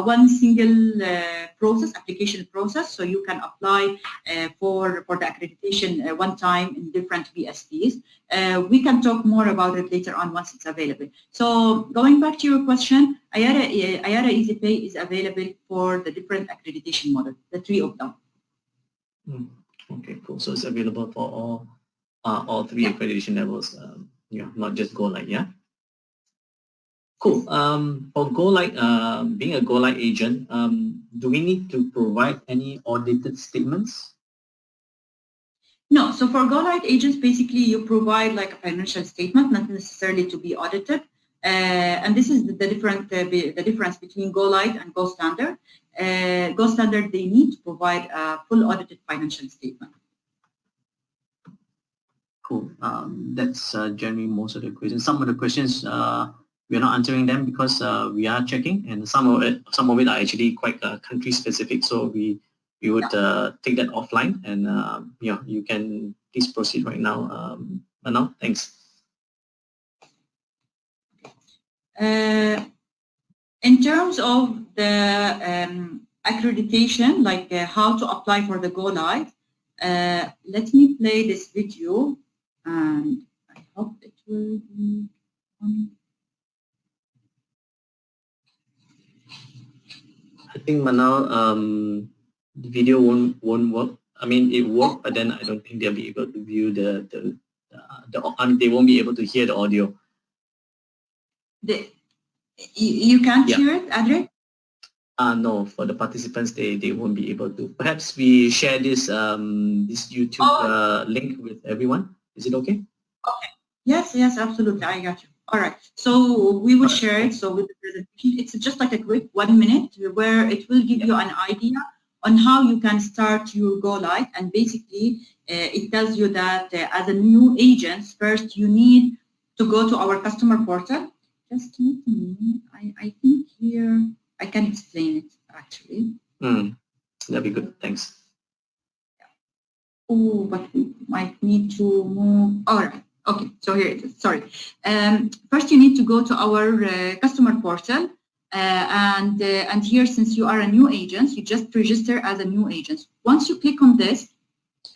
one single application process, so you can apply for the accreditation one time in different PSPs. We can talk more about it later on once it's available. So going back to your question, IATA EasyPay is available for the different accreditation models, the three of them. Okay, cool. So it's available for all three accreditation levels, not just GoLite, yeah? Cool. For GoLite, being a GoLite agent, do we need to provide any audited statements? No. So for GoLite agents, basically you provide like a financial statement, not necessarily to be audited. And this is the difference between GoLite and Go Standard. Go Standard, they need to provide a full audited financial statement. Cool. That's generally most of the questions. Some of the questions we're not answering them because we are checking, and some of it are actually quite country specific. So we would take that offline, and you can please proceed right now, Manal. Thanks. In terms of the accreditation, like how to apply for the GoLite, let me play this video, and I hope it will be on. I think, Manal, the video won't work. I mean, it worked, but then I don't think they'll be able to view they won't be able to hear the audio. You can't hear it, Adric? No, for the participants, they won't be able to. Perhaps we share this this YouTube link with everyone. Is it okay? Okay. Yes, absolutely. I got you. All right. So we will share it. So with the presentation, it's just like a quick 1 minute where it will give you an idea on how you can start your GoLite. And basically, it tells you that as a new agent, first you need to go to our customer portal. Just wait a minute. I think here I can explain it actually. That'd be good. Thanks. Oh, but we might need to move. All right. Okay. So here it is. Sorry. First, you need to go to our customer portal, and here, since you are a new agent, you just register as a new agent. Once you click on this,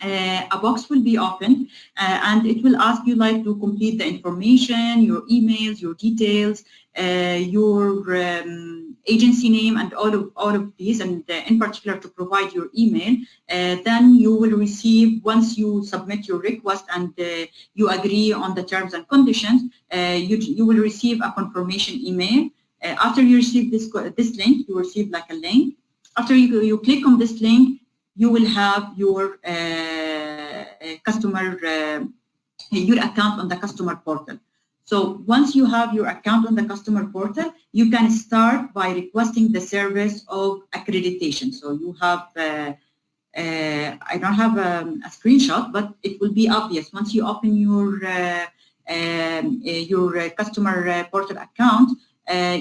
a box will be opened and it will ask you like to complete the information, your emails, your details, your agency name, and all of these, and in particular to provide your email. Then you will receive, once you submit your request and you agree on the terms and conditions, you will receive a confirmation email. After you receive this link, you receive like a link. After you click on this link, you will have your your account on the customer portal. So once you have your account on the customer portal, you can start by requesting the service of accreditation. So you have, I don't have a screenshot, but it will be obvious. Once you open your customer portal account,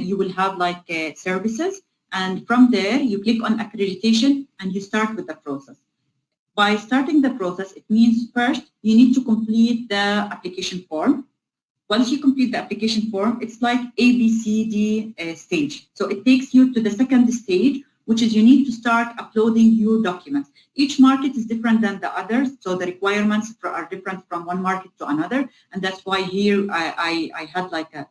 you will have like services. And from there, you click on accreditation and you start with the process. By starting the process, it means first you need to complete the application form. Once you complete the application form, it's like ABCD stage. So it takes you to the second stage, which is you need to start uploading your documents. Each market is different than the others, so the requirements are different from one market to another. And that's why here I had like a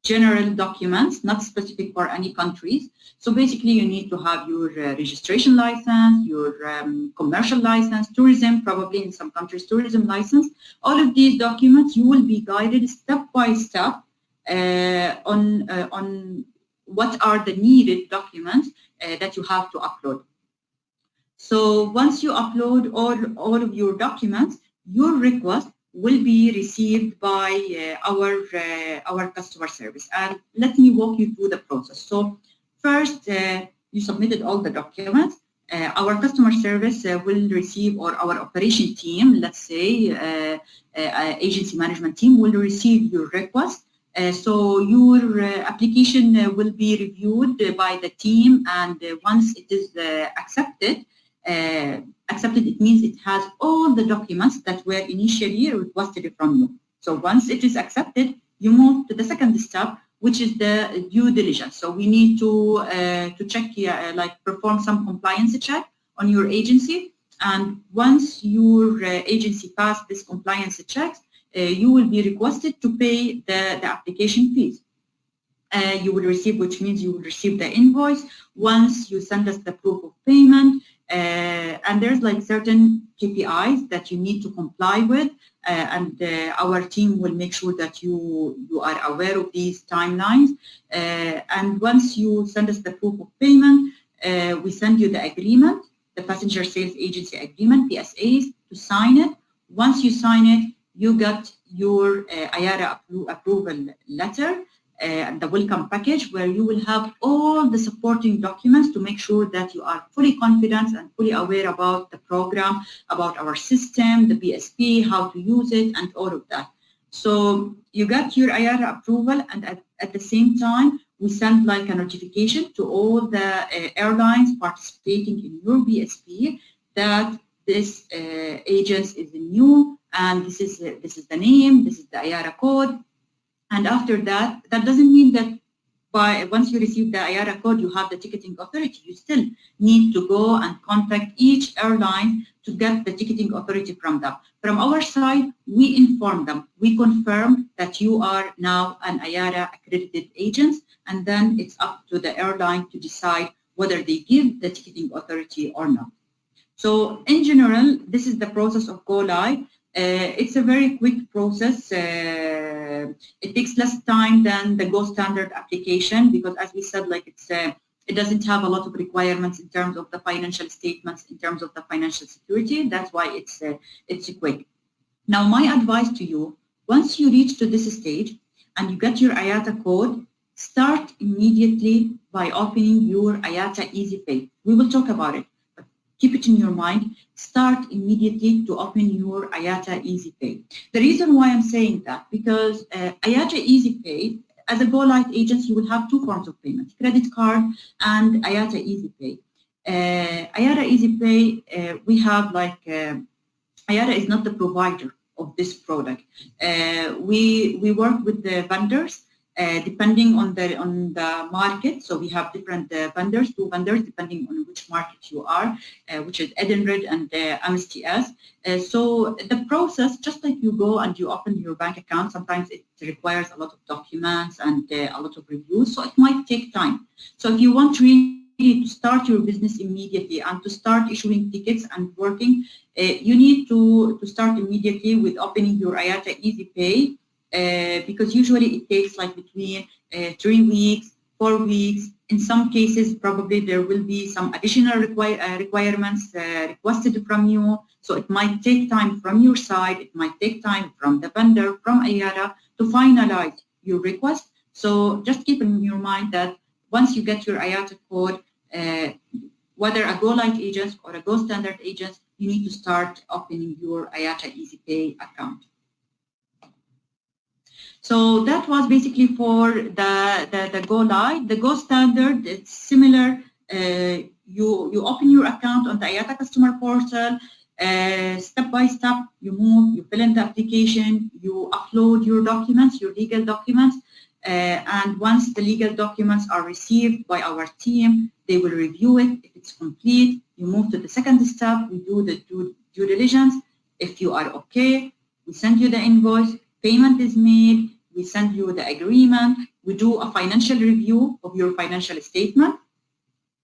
general documents, not specific for any countries. So basically you need to have your registration license, your commercial license, tourism, probably in some countries tourism license. All of these documents, you will be guided step by step on what are the needed documents that you have to upload. So once you upload all of your documents, your request will be received by our customer service. And let me walk you through the process. So first, you submitted all the documents. Our customer service will receive, or our operation team, let's say, agency management team will receive your request. So your application will be reviewed by the team, and once it is accepted, it means it has all the documents that were initially requested from you. So once it is accepted, you move to the second step, which is the due diligence. So we need to check, like perform some compliance check on your agency. And once your agency passed this compliance checks, you will be requested to pay the application fees. You will receive, which means you will receive the invoice once you send us the proof of payment. And there's like certain KPIs that you need to comply with, and our team will make sure that you are aware of these timelines. And once you send us the proof of payment, we send you the agreement, the Passenger Sales Agency Agreement, PSAs, to sign it. Once you sign it, you got your IATA approval letter, the welcome package, where you will have all the supporting documents to make sure that you are fully confident and fully aware about the program, about our system, the BSP, how to use it, and all of that. So you got your IATA approval, and at the same time, we send like a notification to all the airlines participating in your BSP that this agent is new, and this is the name, this is the IATA code. And after that, that doesn't mean that once you receive the IATA code, you have the ticketing authority. You still need to go and contact each airline to get the ticketing authority from them. From our side, we inform them. We confirm that you are now an IATA accredited agent, and then it's up to the airline to decide whether they give the ticketing authority or not. So in general, this is the process of GoLite. It's a very quick process. It takes less time than the Go Standard application because, as we said, like it doesn't have a lot of requirements in terms of the financial statements, in terms of the financial security. That's why it's quick. Now, my advice to you: once you reach to this stage and you get your IATA code, start immediately by opening your IATA EasyPay. We will talk about it. Keep it in your mind. Start immediately to open your IATA EasyPay. The reason why I'm saying that, because IATA EasyPay, as a GoLite agent, you will have two forms of payment: credit card and IATA EasyPay. IATA EasyPay, we have like, IATA is not the provider of this product. We work with the vendors depending on the market. So we have different vendors, 2 vendors, depending on which market you are, which is Edenred and MSTS. So the process, just like you go and you open your bank account, sometimes it requires a lot of documents and a lot of reviews, so it might take time. So if you want really to start your business immediately and to start issuing tickets and working, you need to start immediately with opening your IATA EasyPay, because usually it takes like between 3 weeks, 4 weeks. In some cases, probably there will be some additional requirements requested from you. So it might take time from your side. It might take time from the vendor, from IATA, to finalize your request. So just keep in your mind that once you get your IATA code, whether a GoLite agent or a Go Standard agent, you need to start opening your IATA EasyPay account. So that was basically for the GoLite. The Go Standard, it's similar. You open your account on the IATA customer portal. Step by step, you move, you fill in the application, you upload your documents, your legal documents. And once the legal documents are received by our team, they will review it. If it's complete, you move to the second step. We do the due diligence. If you are okay, we send you the invoice. Payment is made. We send you the agreement. We do a financial review of your financial statement.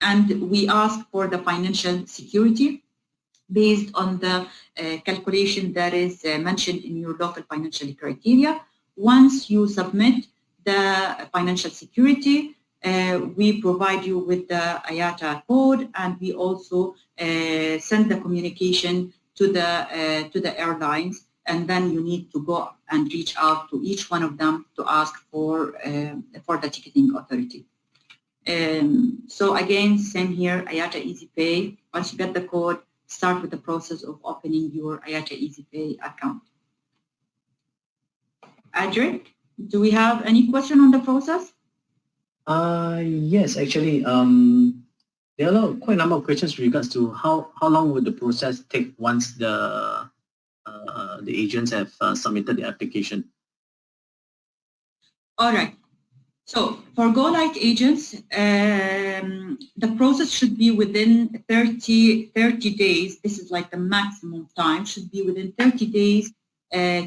And we ask for the financial security based on the calculation that is mentioned in your local financial criteria. Once you submit the financial security, we provide you with the IATA code, and we also send the communication to the airlines, and then you need to go and reach out to each one of them to ask for the ticketing authority. So again, same here, IATA EasyPay. Once you get the code, start with the process of opening your IATA EasyPay account. Adric, do we have any question on the process? Yes, actually, there are quite a number of questions with regards to how long would the process take once the agents have submitted the application. All right. So for GoLite agents, the process should be within 30 days. This is like the maximum time, should be within 30 days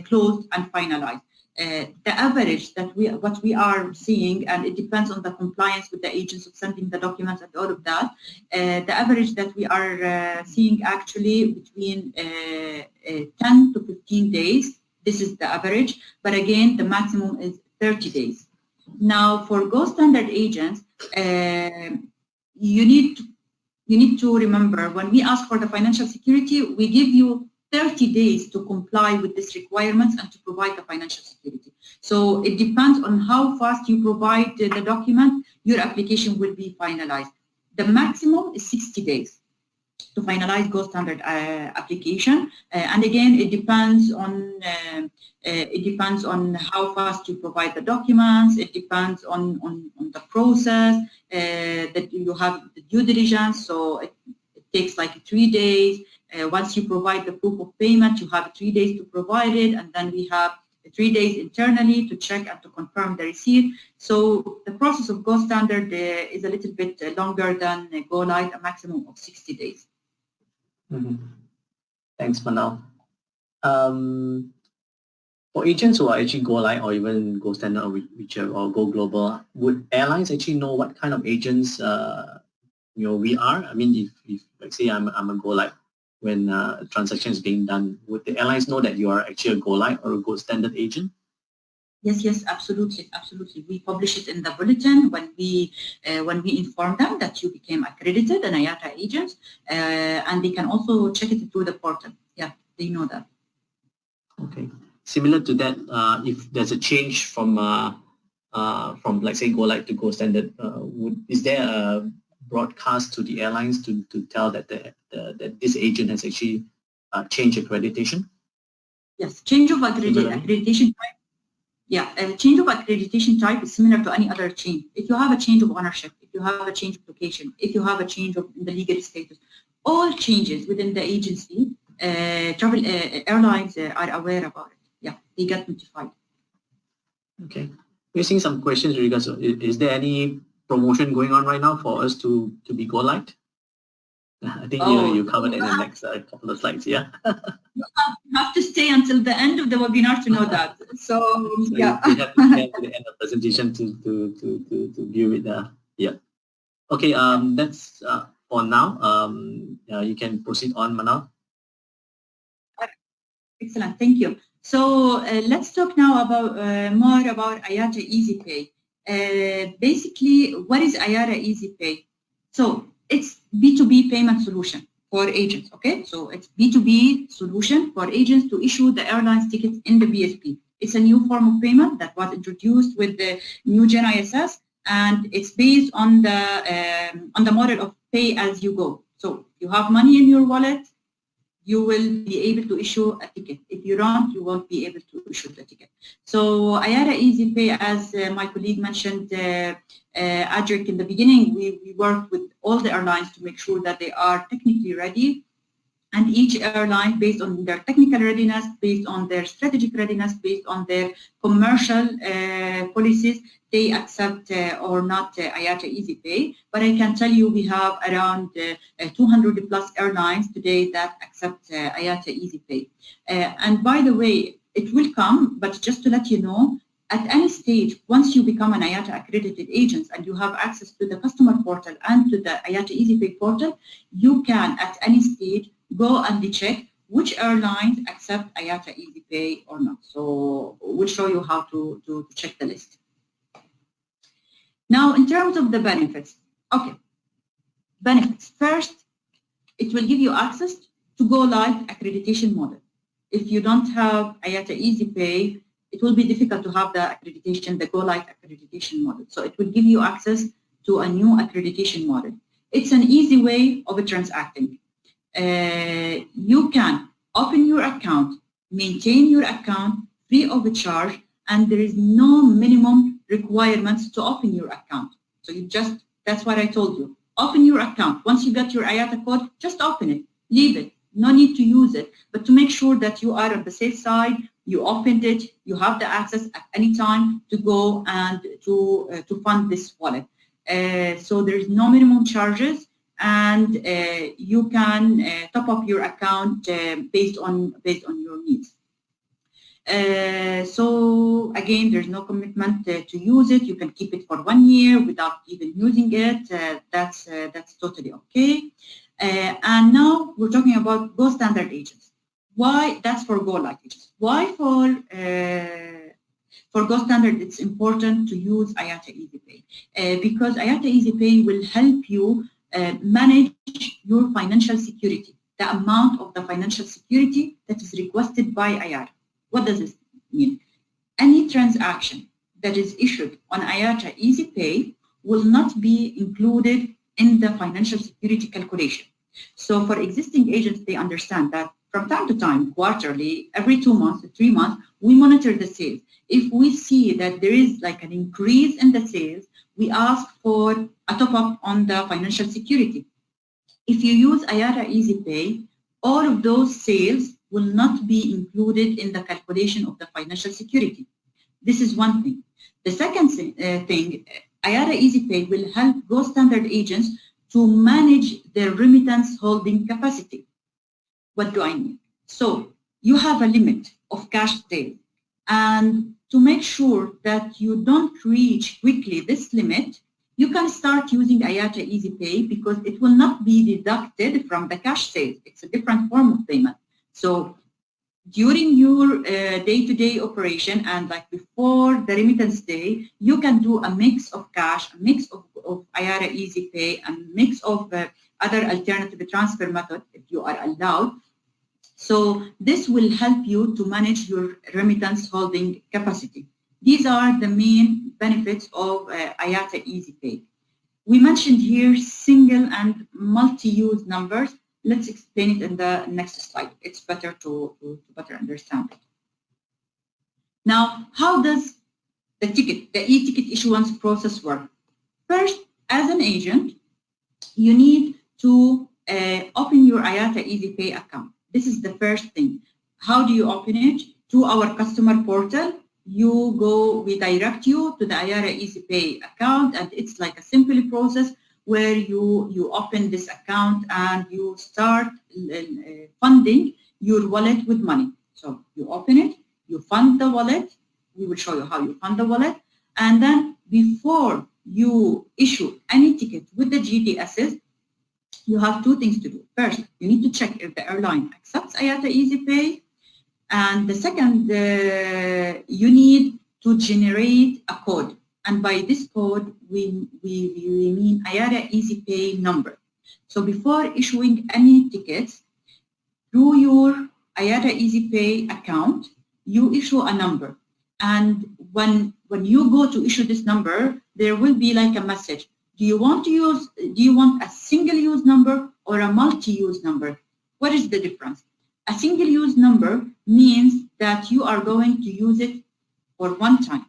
closed and finalized. The average that what we are seeing, and it depends on the compliance with the agents of sending the documents and all of that, the average that we are seeing actually between 10 to 15 days. This is the average, but again, the maximum is 30 days. Now, for Go Standard agents, you need to remember, when we ask for the financial security, we give you 30 days to comply with these requirements and to provide the financial security. So it depends on how fast you provide the document, your application will be finalized. The maximum is 60 days to finalize Go Standard application, and again, it depends on how fast you provide the documents. It depends on the process that you have the due diligence. So it takes like 3 days. Once you provide the proof of payment, you have 3 days to provide it, and then we have 3 days internally to check and to confirm the receipt. So the process of Go Standard is a little bit longer than GoLite, a maximum of 60 days. Mm-hmm. Thanks, Manal. For agents who are actually GoLite or even Go Standard or whichever, or GoGlobal, would airlines actually know what kind of agents we are? I mean, if like say I'm a GoLite, when a transaction is being done, would the airlines know that you are actually a GoLite or a Go Standard agent? Yes, absolutely. We publish it in the bulletin when we inform them that you became accredited an IATA agent, and they can also check it through the portal. Yeah, they know that. Okay. Similar to that, if there's a change from like say GoLite to Go Standard, is there a broadcast to the airlines to tell that that this agent has actually changed accreditation? Yes, change of accreditation type. Yeah, change of accreditation type is similar to any other change. If you have a change of ownership, if you have a change of location, if you have a change of the legal status, all changes within the agency, airlines are aware about it. Yeah, they get notified. Okay. We're seeing some questions in regards to, is there any promotion going on right now for us to be GoLite? I think you covered it in the next couple of slides, yeah? You have to stay until the end of the webinar to know that. So yeah. You have to stay to the end of the presentation to view it. Yeah. Okay, that's for now. You can proceed on, Manal. Excellent, thank you. So let's talk now about more about IATA EasyPay. Basically, what is IATA EasyPay? So it's B2B payment solution for agents, okay? So it's B2B solution for agents to issue the airline's tickets in the BSP. It's a new form of payment that was introduced with the new Gen ISS, and it's based on the model of pay as you go. So you have money in your wallet, you will be able to issue a ticket. If you don't, you won't be able to issue the ticket. So IATA EasyPay, as my colleague mentioned, Adric, in the beginning, we worked with all the airlines to make sure that they are technically ready. And each airline, based on their technical readiness, based on their strategic readiness, based on their commercial policies, they accept or not IATA EasyPay. But I can tell you we have around 200 plus airlines today that accept IATA EasyPay. And by the way, it will come, but just to let you know, at any stage, once you become an IATA accredited agent and you have access to the customer portal and to the IATA EasyPay portal, you can at any stage go and check which airlines accept IATA EasyPay or not. So we'll show you how to check the list. Now, in terms of the benefits, okay, benefits. First, it will give you access to GoLite accreditation model. If you don't have IATA EasyPay, it will be difficult to have the accreditation, the GoLite accreditation model. So it will give you access to a new accreditation model. It's an easy way of transacting. You can open your account, maintain your account free of charge, and there is no minimum requirements to open your account. So you just, that's what I told you. Open your account. Once you get your IATA code, just open it, leave it. No need to use it, but to make sure that you are on the safe side, you opened it, you have the access at any time to go and to fund this wallet. So there is no minimum charges, and you can top up your account based on your needs. So again, there's no commitment to use it. You can keep it for 1 year without even using it. That's totally okay. And now we're talking about Go Standard agents. Why? That's for GoLite agents. Why for Go Standard it's important to use IATA EasyPay? Because IATA EasyPay will help you manage your financial security, the amount of the financial security that is requested by IATA. What does this mean? Any transaction that is issued on IATA EasyPay will not be included in the financial security calculation. So for existing agents, they understand that from time to time, quarterly, every 2 months, 3 months, we monitor the sales. If we see that there is like an increase in the sales, we ask for a top-up on the financial security. If you use IATA EasyPay, all of those sales will not be included in the calculation of the financial security. This is one thing. The second thing, IATA EasyPay will help Go Standard agents to manage their remittance holding capacity. What do I mean? So you have a limit of cash sales, and to make sure that you don't reach quickly this limit, you can start using IATA EasyPay because it will not be deducted from the cash sales. It's a different form of payment. So during your day-to-day operation and like before the remittance day, you can do a mix of cash, a mix of IATA EasyPay, and a mix of other alternative transfer method if you are allowed. So this will help you to manage your remittance holding capacity. These are the main benefits of IATA EasyPay. We mentioned here single and multi-use numbers. Let's explain it in the next slide. It's better to better understand it. Now, how does the e-ticket issuance process work? First, as an agent, you need to open your IATA EasyPay account. This is the first thing. How do you open it? To our customer portal. we direct you to the IATA EasyPay account, and it's like a simple process where you open this account and you start funding your wallet with money. So you open it, you fund the wallet. We will show you how you fund the wallet, and then before you issue any ticket with the GDSs, you have two things to do. First, you need to check if the airline accepts IATA EasyPay, and the second, you need to generate a code. And by this code, we mean IATA EasyPay number. So before issuing any tickets, through your IATA EasyPay account, you issue a number. And when you go to issue this number, there will be like a message. Do you want a single-use number or a multi-use number? What is the difference? A single-use number means that you are going to use it for one time.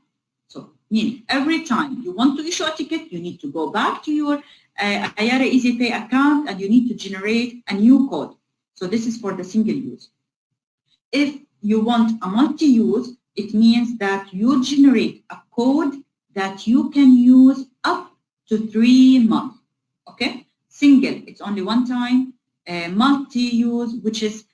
So meaning every time you want to issue a ticket, you need to go back to your IATA EasyPay account and you need to generate a new code. So this is for the single use. If you want a multi-use, it means that you generate a code that you can use up to 3 months. Okay? Single, it's only one time. Multi-use, which is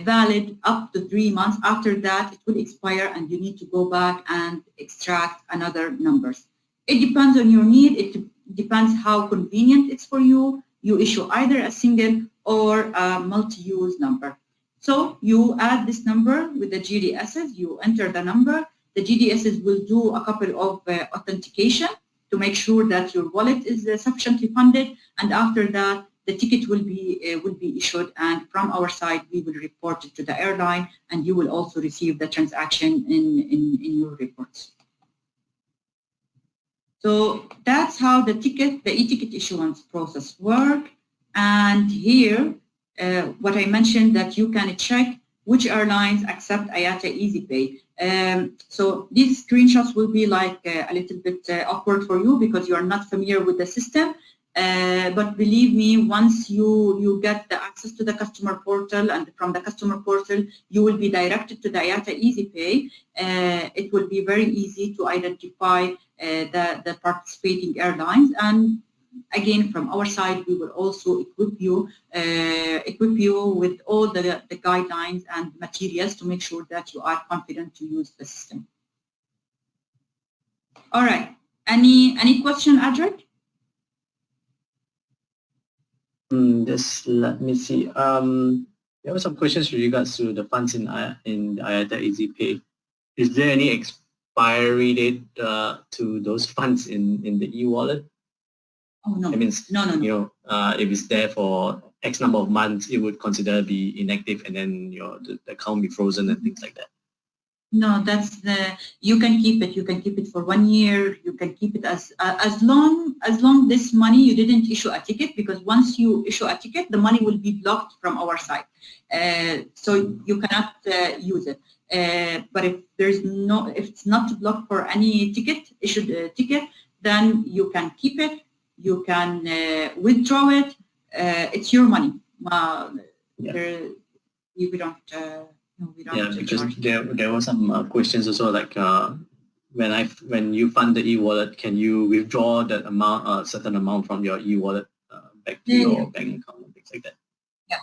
valid up to 3 months. After that, it will expire and you need to go back and extract another numbers. It depends on your need. It depends how convenient it's for you. You issue either a single or a multi-use number. So you add this number with the GDSs, you enter the number. The GDSs will do a couple of authentication to make sure that your wallet is sufficiently funded, and after that, the ticket will be issued, and from our side, we will report it to the airline, and you will also receive the transaction in your reports. So that's how the e-ticket issuance process works. And here, what I mentioned, that you can check which airlines accept IATA EasyPay. So these screenshots will be like a little bit awkward for you because you are not familiar with the system. But believe me, once you get the access to the customer portal, and from the customer portal, you will be directed to the IATA EasyPay. It will be very easy to identify the participating airlines. And again, from our side, we will also equip you with all the guidelines and materials to make sure that you are confident to use the system. All right. Any question, Adric? Just let me see. There were some questions with regards to the funds in the IATA EasyPay. Is there any expiry date to those funds in the e-wallet? Oh no. I mean, no. You know, if it's there for X number of months, it would consider be inactive, and then the account be frozen and things like that. No, you can keep it. You can keep it for 1 year. You can keep it as long this money you didn't issue a ticket, because once you issue a ticket, the money will be blocked from our side. So you cannot use it. But if it's not blocked for any issued ticket, then you can keep it. You can withdraw it. It's your money. We don't. No, we don't. Yeah, because there were some questions also, like when you fund the e-wallet, can you withdraw that amount, certain amount from your e-wallet back to your bank account and things like that? Yeah.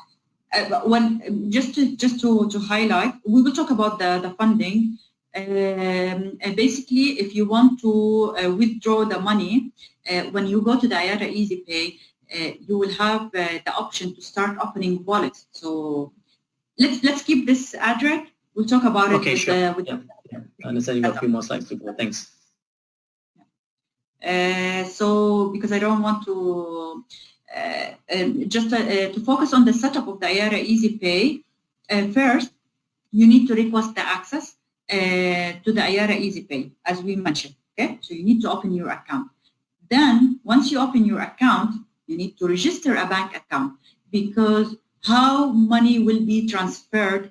Just to highlight, we will talk about the funding. Basically, if you want to withdraw the money, when you go to the IATA EasyPay, you will have the option to start opening wallets. So let's keep this address. We'll talk about it. Okay, sure. I understand you got a few more slides to go. Thanks. So because I don't want to just to focus on the setup of the IATA EasyPay, first you need to request the access to the IATA EasyPay, as we mentioned. Okay, so you need to open your account. Then once you open your account, you need to register a bank account, because how money will be transferred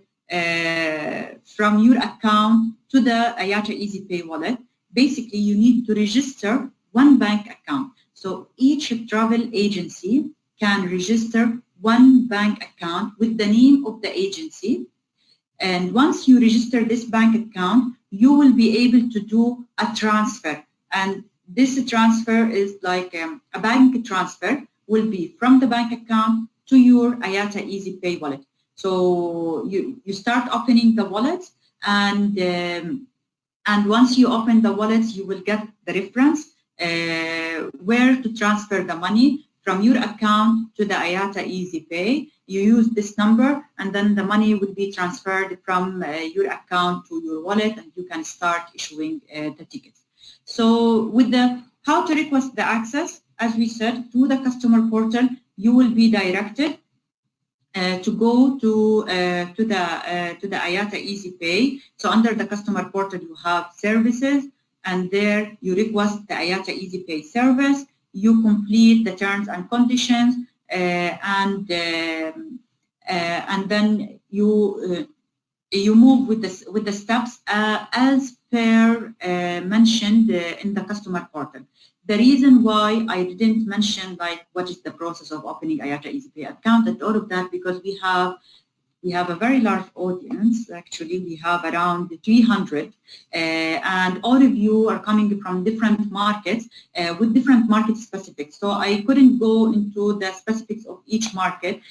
from your account to the IATA EasyPay wallet. Basically, you need to register one bank account. So each travel agency can register one bank account with the name of the agency. And once you register this bank account, you will be able to do a transfer. And this transfer is like a bank transfer, will be from the bank account to your IATA EasyPay wallet. So you start opening the wallets, and once you open the wallets, you will get the reference where to transfer the money from your account to the IATA EasyPay. You use this number, and then the money will be transferred from your account to your wallet, and you can start issuing the tickets. So with the how to request the access, as we said, through the customer portal, you will be directed to go to the IATA EasyPay. So under the customer portal, you have services, and there you request the IATA EasyPay service. You complete the terms and conditions, and then you move with the steps as per mentioned in the customer portal. The reason why I didn't mention like what is the process of opening IATA EasyPay account and all of that, because we have a very large audience. Actually, we have around 300, and all of you are coming from different markets with different market specifics. So I couldn't go into the specifics of each market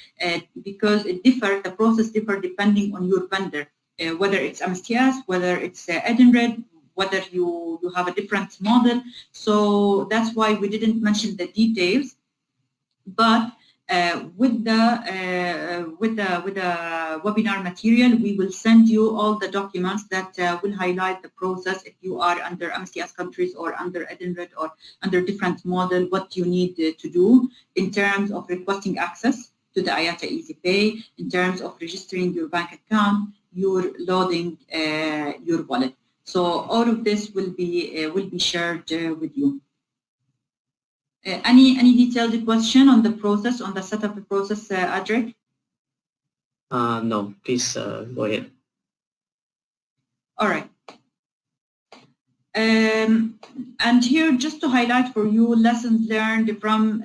because it differs. The process differs depending on your vendor, whether it's MSTS, whether it's Edenred, whether you have a different model. So that's why we didn't mention the details. But with the webinar material, we will send you all the documents that will highlight the process if you are under MSTS countries or under Edenred or under different model, what you need to do in terms of requesting access to the IATA EasyPay, in terms of registering your bank account, your loading your wallet. So all of this will be shared with you. Any detailed question on the process, on the setup process, Adric? No, please go ahead. All right. And here, just to highlight for you lessons learned from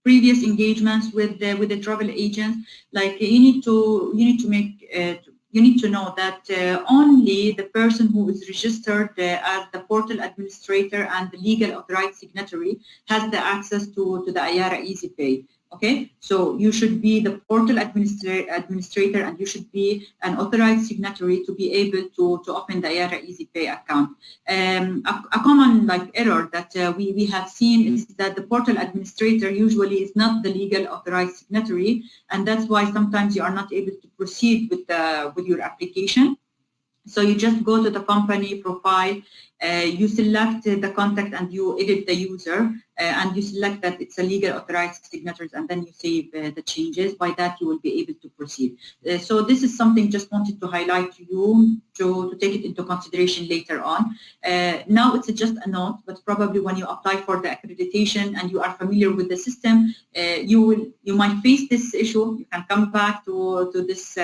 previous engagements with the travel agents. Like you need to know that only the person who is registered as the portal administrator and the legal authorized signatory has the access to the IATA EasyPay. Okay, so you should be the portal administrator, and you should be an authorized signatory to be able to open the IATA EasyPay account. A common error that we have seen is that the portal administrator usually is not the legal authorized signatory, and that's why sometimes you are not able to proceed with your application. So you just go to the company profile, you select the contact, and you edit the user, and you select that it's a legal authorized signatures, and then you save the changes. By that, you will be able to proceed. So this is something just wanted to highlight to you to take it into consideration later on. Now it's just a note, but probably when you apply for the accreditation and you are familiar with the system, you might face this issue. You can come back to this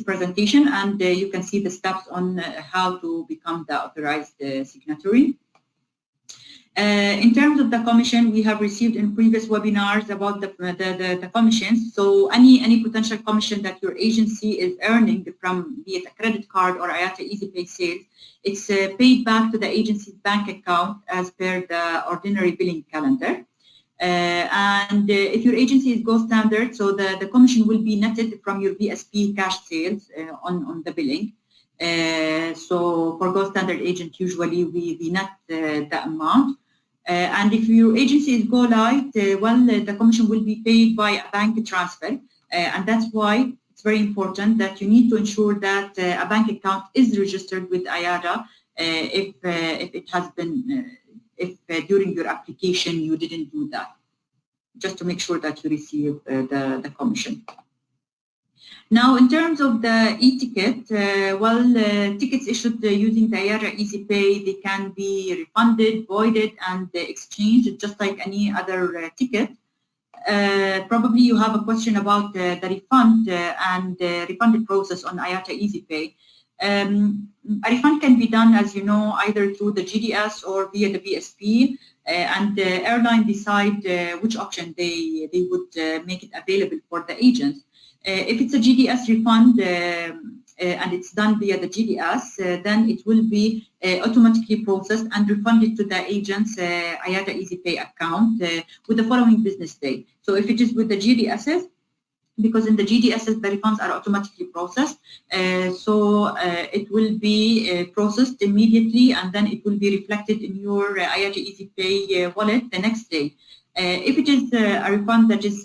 presentation, and you can see the steps on how to become the authorized signatory. In terms of the commission, we have received in previous webinars about the commissions. So any potential commission that your agency is earning from, be it a credit card or IATA EasyPay sales, it's paid back to the agency's bank account as per the ordinary billing calendar. And if your agency is Gold Standard, so the commission will be netted from your VSP cash sales on the billing. So for Gold Standard agent, usually we net the amount. And if your agency is GoLite, the commission will be paid by a bank transfer. And that's why it's very important that you need to ensure that a bank account is registered with IATA if it has been, if during your application you didn't do that, just to make sure that you receive the commission. Now, in terms of the e-ticket, tickets issued using the IATA EasyPay, they can be refunded, voided, and exchanged just like any other ticket. Probably you have a question about the refund and the refunding process on IATA EasyPay. A refund can be done, as you know, either through the GDS or via the VSP, and the airline decide which option they would make it available for the agent. If it's a GDS refund, and it's done via the GDS, then it will be automatically processed and refunded to the agent's IATA EasyPay account with the following business day. So if it is with the GDSs, because in the GDSs the refunds are automatically processed, so it will be processed immediately, and then it will be reflected in your IATA EasyPay wallet the next day. If it is a refund that is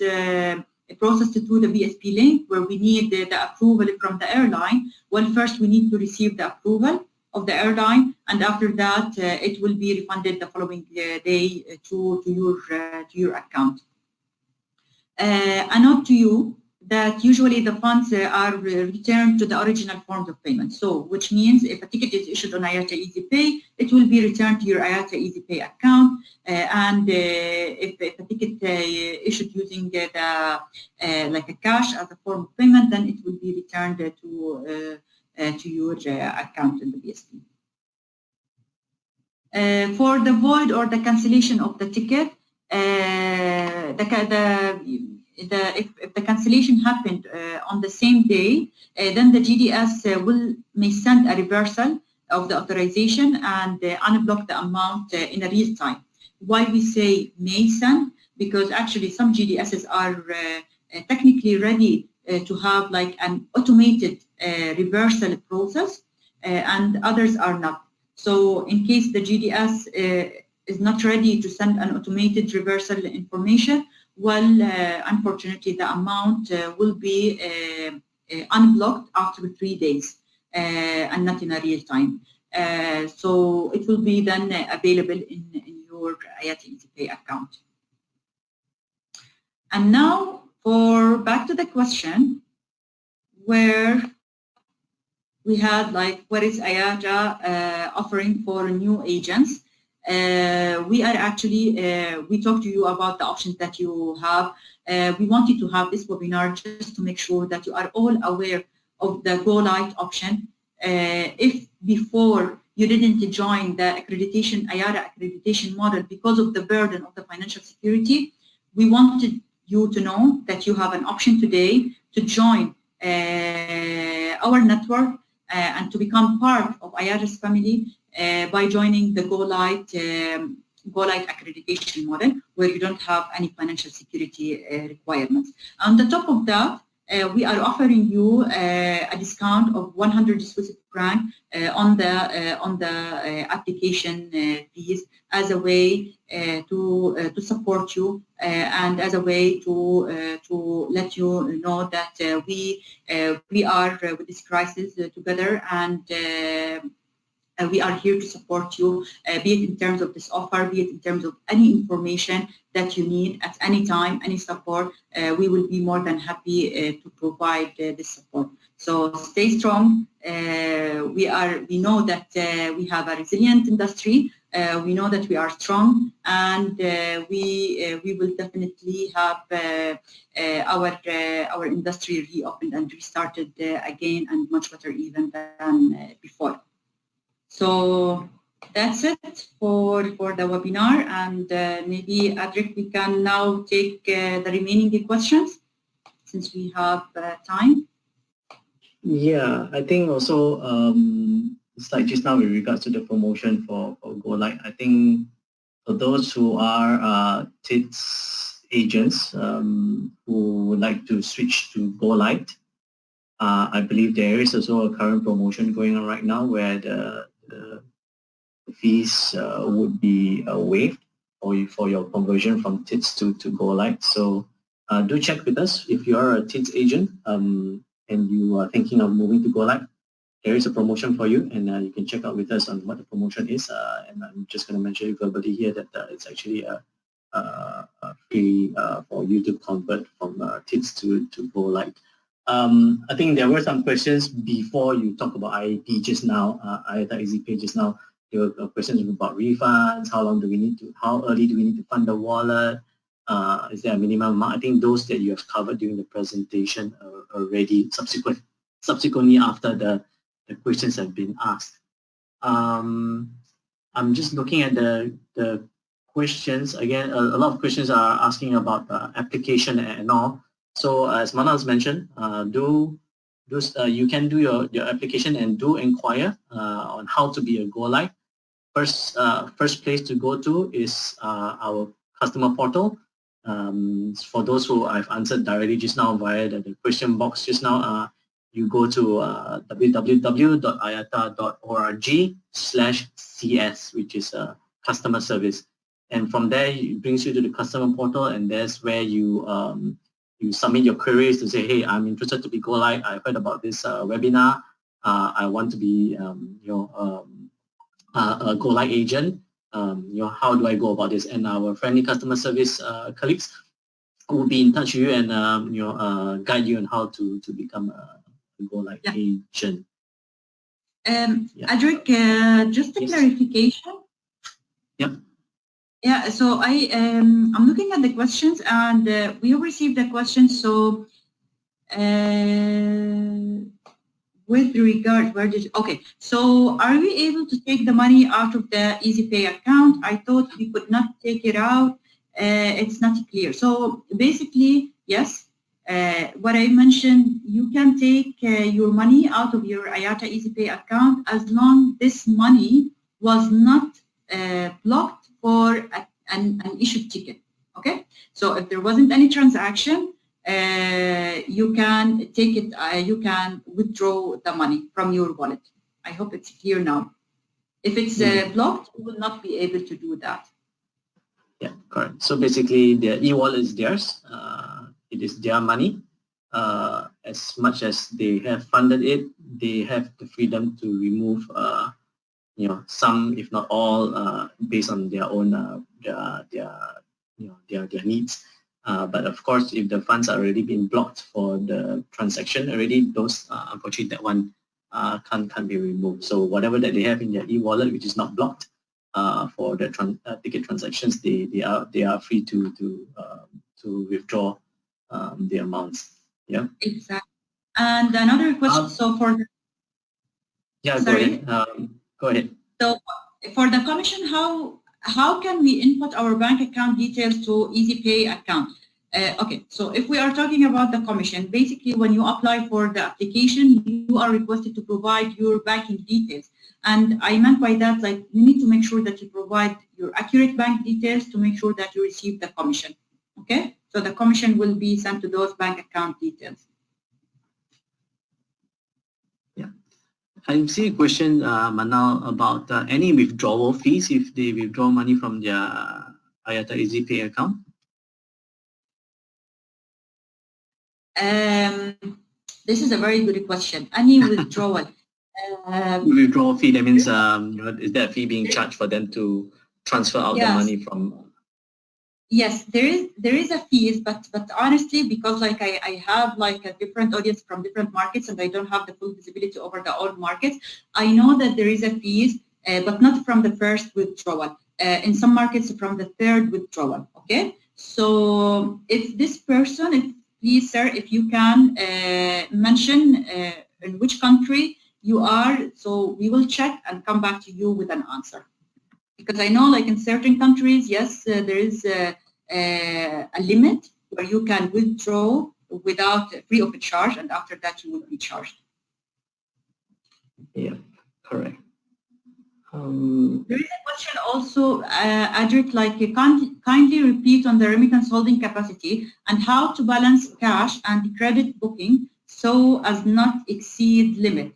processed through the BSP link, where we need the approval from the airline, well, first we need to receive the approval of the airline, and after that it will be refunded the following day to your account. A note to you that usually the funds are returned to the original forms of payment. So, which means if a ticket is issued on IATA EasyPay, it will be returned to your IATA EasyPay account. And if a ticket issued using like a cash as a form of payment, then it will be returned to your account in the BSP. For the void or the cancellation of the ticket, if the cancellation happened on the same day, then the GDS may send a reversal of the authorization and unblock the amount in a real time. Why we say may send? Because actually some GDSs are technically ready to have like an automated reversal process, and others are not. So in case the GDS is not ready to send an automated reversal information, well, unfortunately, the amount will be unblocked after 3 days and not in a real time. So it will be then available in your IATA EasyPay account. And now, back to the question, where we had like, what is IATA offering for new agents? We are actually, we talked to you about the options that you have. We wanted to have this webinar just to make sure that you are all aware of the GoLite option. If before you didn't join the IATA accreditation model because of the burden of the financial security, we wanted you to know that you have an option today to join our network and to become part of IATA's family by joining the GoLite accreditation model, where you don't have any financial security requirements. On the top of that, we are offering you a discount of 100 Swiss franc on the application fees as a way to support you and as a way to let you know that we are with this crisis together, and we are here to support you, be it in terms of this offer, be it in terms of any information that you need at any time, any support. We will be more than happy to provide this support. So stay strong. We know that we have a resilient industry. We know that we are strong, and we will definitely have our industry reopened and restarted again, and much better even than before. So that's it for the webinar, and maybe Adric, we can now take the remaining questions since we have time. Yeah, I think also it's like just now with regards to the promotion for GoLite. I think for those who are TITS agents who would like to switch to GoLite, I believe there is also a current promotion going on right now where the fees would be waived for your conversion from TITS to GoLite. So do check with us if you are a TITS agent and you are thinking of moving to GoLite. There is a promotion for you, and you can check out with us on what the promotion is. And I'm just going to mention it verbally here that it's actually free for you to convert from TITS to GoLite. I think there were some questions before you talk about IAP just now, IATA EasyPay just now. There were questions about refunds, how early do we need to fund the wallet, is there a minimum amount? I think those that you have covered during the presentation already, subsequently after the questions have been asked. I'm just looking at the questions. Again, a lot of questions are asking about the application and all. So as Manal has mentioned, do you can do your application and do inquire on how to be a GoLite. First place to go to is our customer portal. For those who I've answered directly just now via the question box just now, you go to www.iata.org/CS, which is customer service, and from there it brings you to the customer portal, and that's where you you submit your queries to say, hey, I'm interested to be GoLite. I heard about this webinar. I want to be a GoLite agent. How do I go about this? And our friendly customer service colleagues will be in touch with you and guide you on how to become a GoLite agent. Adric, just a clarification. Yep. Yeah, so I'm looking at the questions, and we have received the questions. So with regard, okay, so are we able to take the money out of the EasyPay account? I thought we could not take it out. It's not clear. So basically, yes, what I mentioned, you can take your money out of your IATA EasyPay account as long this money was not blocked for an issued ticket. Okay, so if there wasn't any transaction, you can take it. You can withdraw the money from your wallet. I hope it's clear now. If it's blocked, you will not be able to do that. Yeah, correct. So basically, the e-wallet is theirs. It is their money. As much as they have funded it, they have the freedom to remove, some, if not all, based on their own their needs. But of course, if the funds are already been blocked for the transaction already, those unfortunately that one can't be removed. So whatever that they have in their e-wallet, which is not blocked for the ticket transactions, they are free to withdraw the amounts. Yeah. Exactly. And another question. So for the, sorry. Go ahead. So for the commission, how can we input our bank account details to EasyPay account? Okay, so if we are talking about the commission, basically when you apply for the application, you are requested to provide your banking details. And I meant by that, like, you need to make sure that you provide your accurate bank details to make sure that you receive the commission. Okay, so the commission will be sent to those bank account details. I see a question, Manal, about any withdrawal fees if they withdraw money from their IATA EasyPay account. This is a very good question. Any withdrawal. Withdrawal fee, that means is there a fee being charged for them to transfer out the money from? Yes, there is a fees, but honestly, because like I have like a different audience from different markets and I don't have the full visibility over the all markets, I know that there is a fees, but not from the first withdrawal. In some markets, from the third withdrawal. Okay, so if this person, please, sir, if you can mention in which country you are, so we will check and come back to you with an answer. Because I know, like in certain countries, yes, there is a limit where you can withdraw without free of charge, and after that you will be charged. Yeah, correct. There is a question also, Adric, like kindly repeat on the remittance holding capacity and how to balance cash and credit booking so as not exceed limit.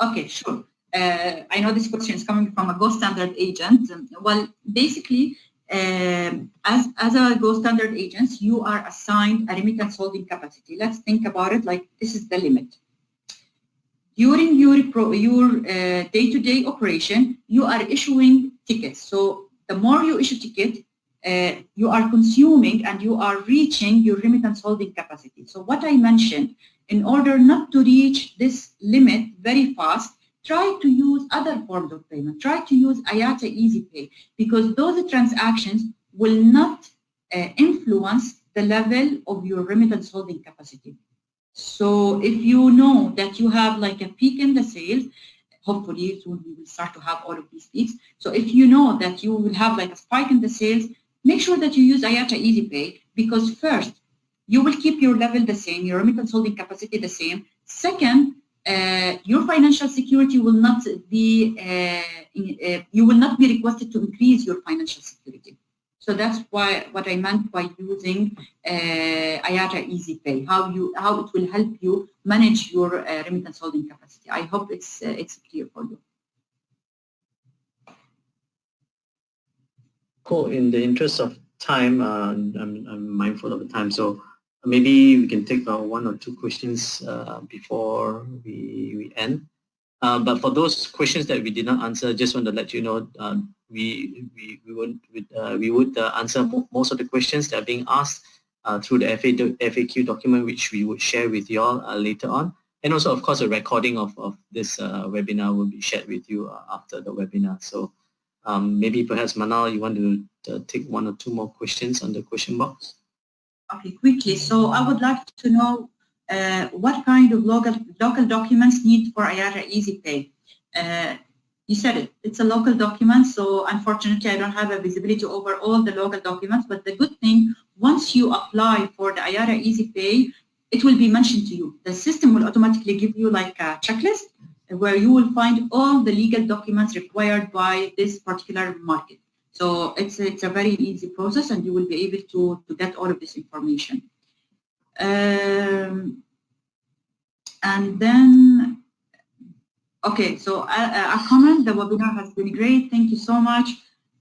Okay, sure. I know this question is coming from a Go Standard agent. Well, basically, as a Go Standard agent, you are assigned a remittance holding capacity. Let's think about it like this is the limit. During your day-to-day operation, you are issuing tickets. So the more you issue ticket, you are consuming and you are reaching your remittance holding capacity. So what I mentioned, in order not to reach this limit very fast, try to use other forms of payment. Try to use IATA EasyPay because those transactions will not influence the level of your remittance holding capacity. So if you know that you have like a peak in the sales, hopefully soon we will start to have all of these peaks. So if you know that you will have like a spike in the sales, make sure that you use IATA EasyPay because first, you will keep your level the same, your remittance holding capacity the same. Second, your financial security will not be, you will not be requested to increase your financial security. So that's what I meant by using IATA EasyPay, how it will help you manage your remittance holding capacity. I hope it's clear for you. Cool. In the interest of time, I'm mindful of the time, so maybe we can take one or two questions before we end. But for those questions that we did not answer, just want to let you know we would answer most of the questions that are being asked through the FAQ document, which we would share with you all later on. And also, of course, a recording of this webinar will be shared with you after the webinar. So maybe perhaps Manal, you want to take one or two more questions on the question box? Okay, quickly. So I would like to know what kind of local documents need for IATA EasyPay. You said it, it's a local document, so unfortunately I don't have a visibility over all the local documents, but the good thing, once you apply for the IATA EasyPay, it will be mentioned to you. The system will automatically give you like a checklist where you will find all the legal documents required by this particular market. So it's a very easy process, and you will be able to get all of this information. And then, okay, so a comment, the webinar has been great. Thank you so much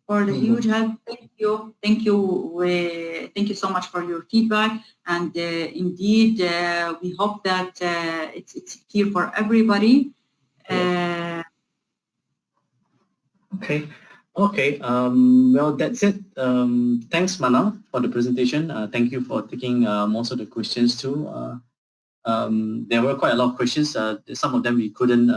for the huge help. Thank you so much for your feedback. And indeed, we hope that it's clear for everybody. Okay. Well, that's it. Thanks, Manal, for the presentation. Thank you for taking most of the questions too. There were quite a lot of questions. Some of them we couldn't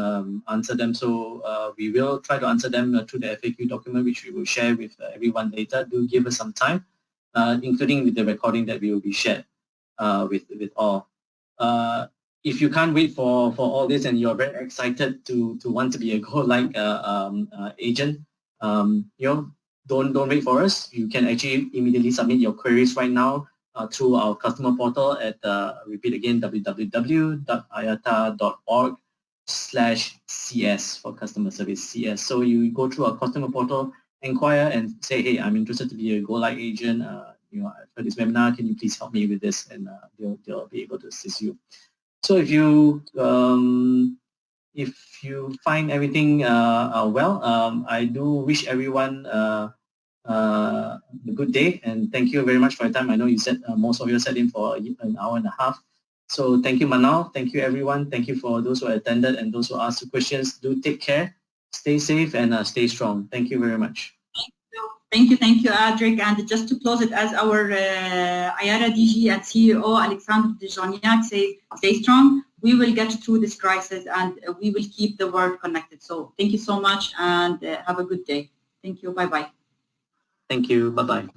answer them, so we will try to answer them through the FAQ document, which we will share with everyone later. Do give us some time, including with the recording that we will be shared with all. If you can't wait for all this and you're very excited to want to be a GoLite agent, don't wait for us. You can actually immediately submit your queries right now through our customer portal at, repeat again, www.iata.org/CS for customer service, CS. So you go through our customer portal, inquire and say, hey, I'm interested to be a GoLite agent. I've heard this webinar, can you please help me with this? And they'll be able to assist you. So if you find everything well, I do wish everyone a good day, and thank you very much for your time. I know you said most of you sat in for an hour and a half. So thank you, Manal. Thank you, everyone. Thank you for those who attended and those who asked the questions. Do take care, stay safe, and stay strong. Thank you very much. Thank you, Adric. And just to close it, as our IATA DG and CEO, Alexandre Dejoniac, say, stay strong. We will get through this crisis, and we will keep the world connected. So thank you so much, and have a good day. Thank you. Bye-bye. Thank you. Bye-bye.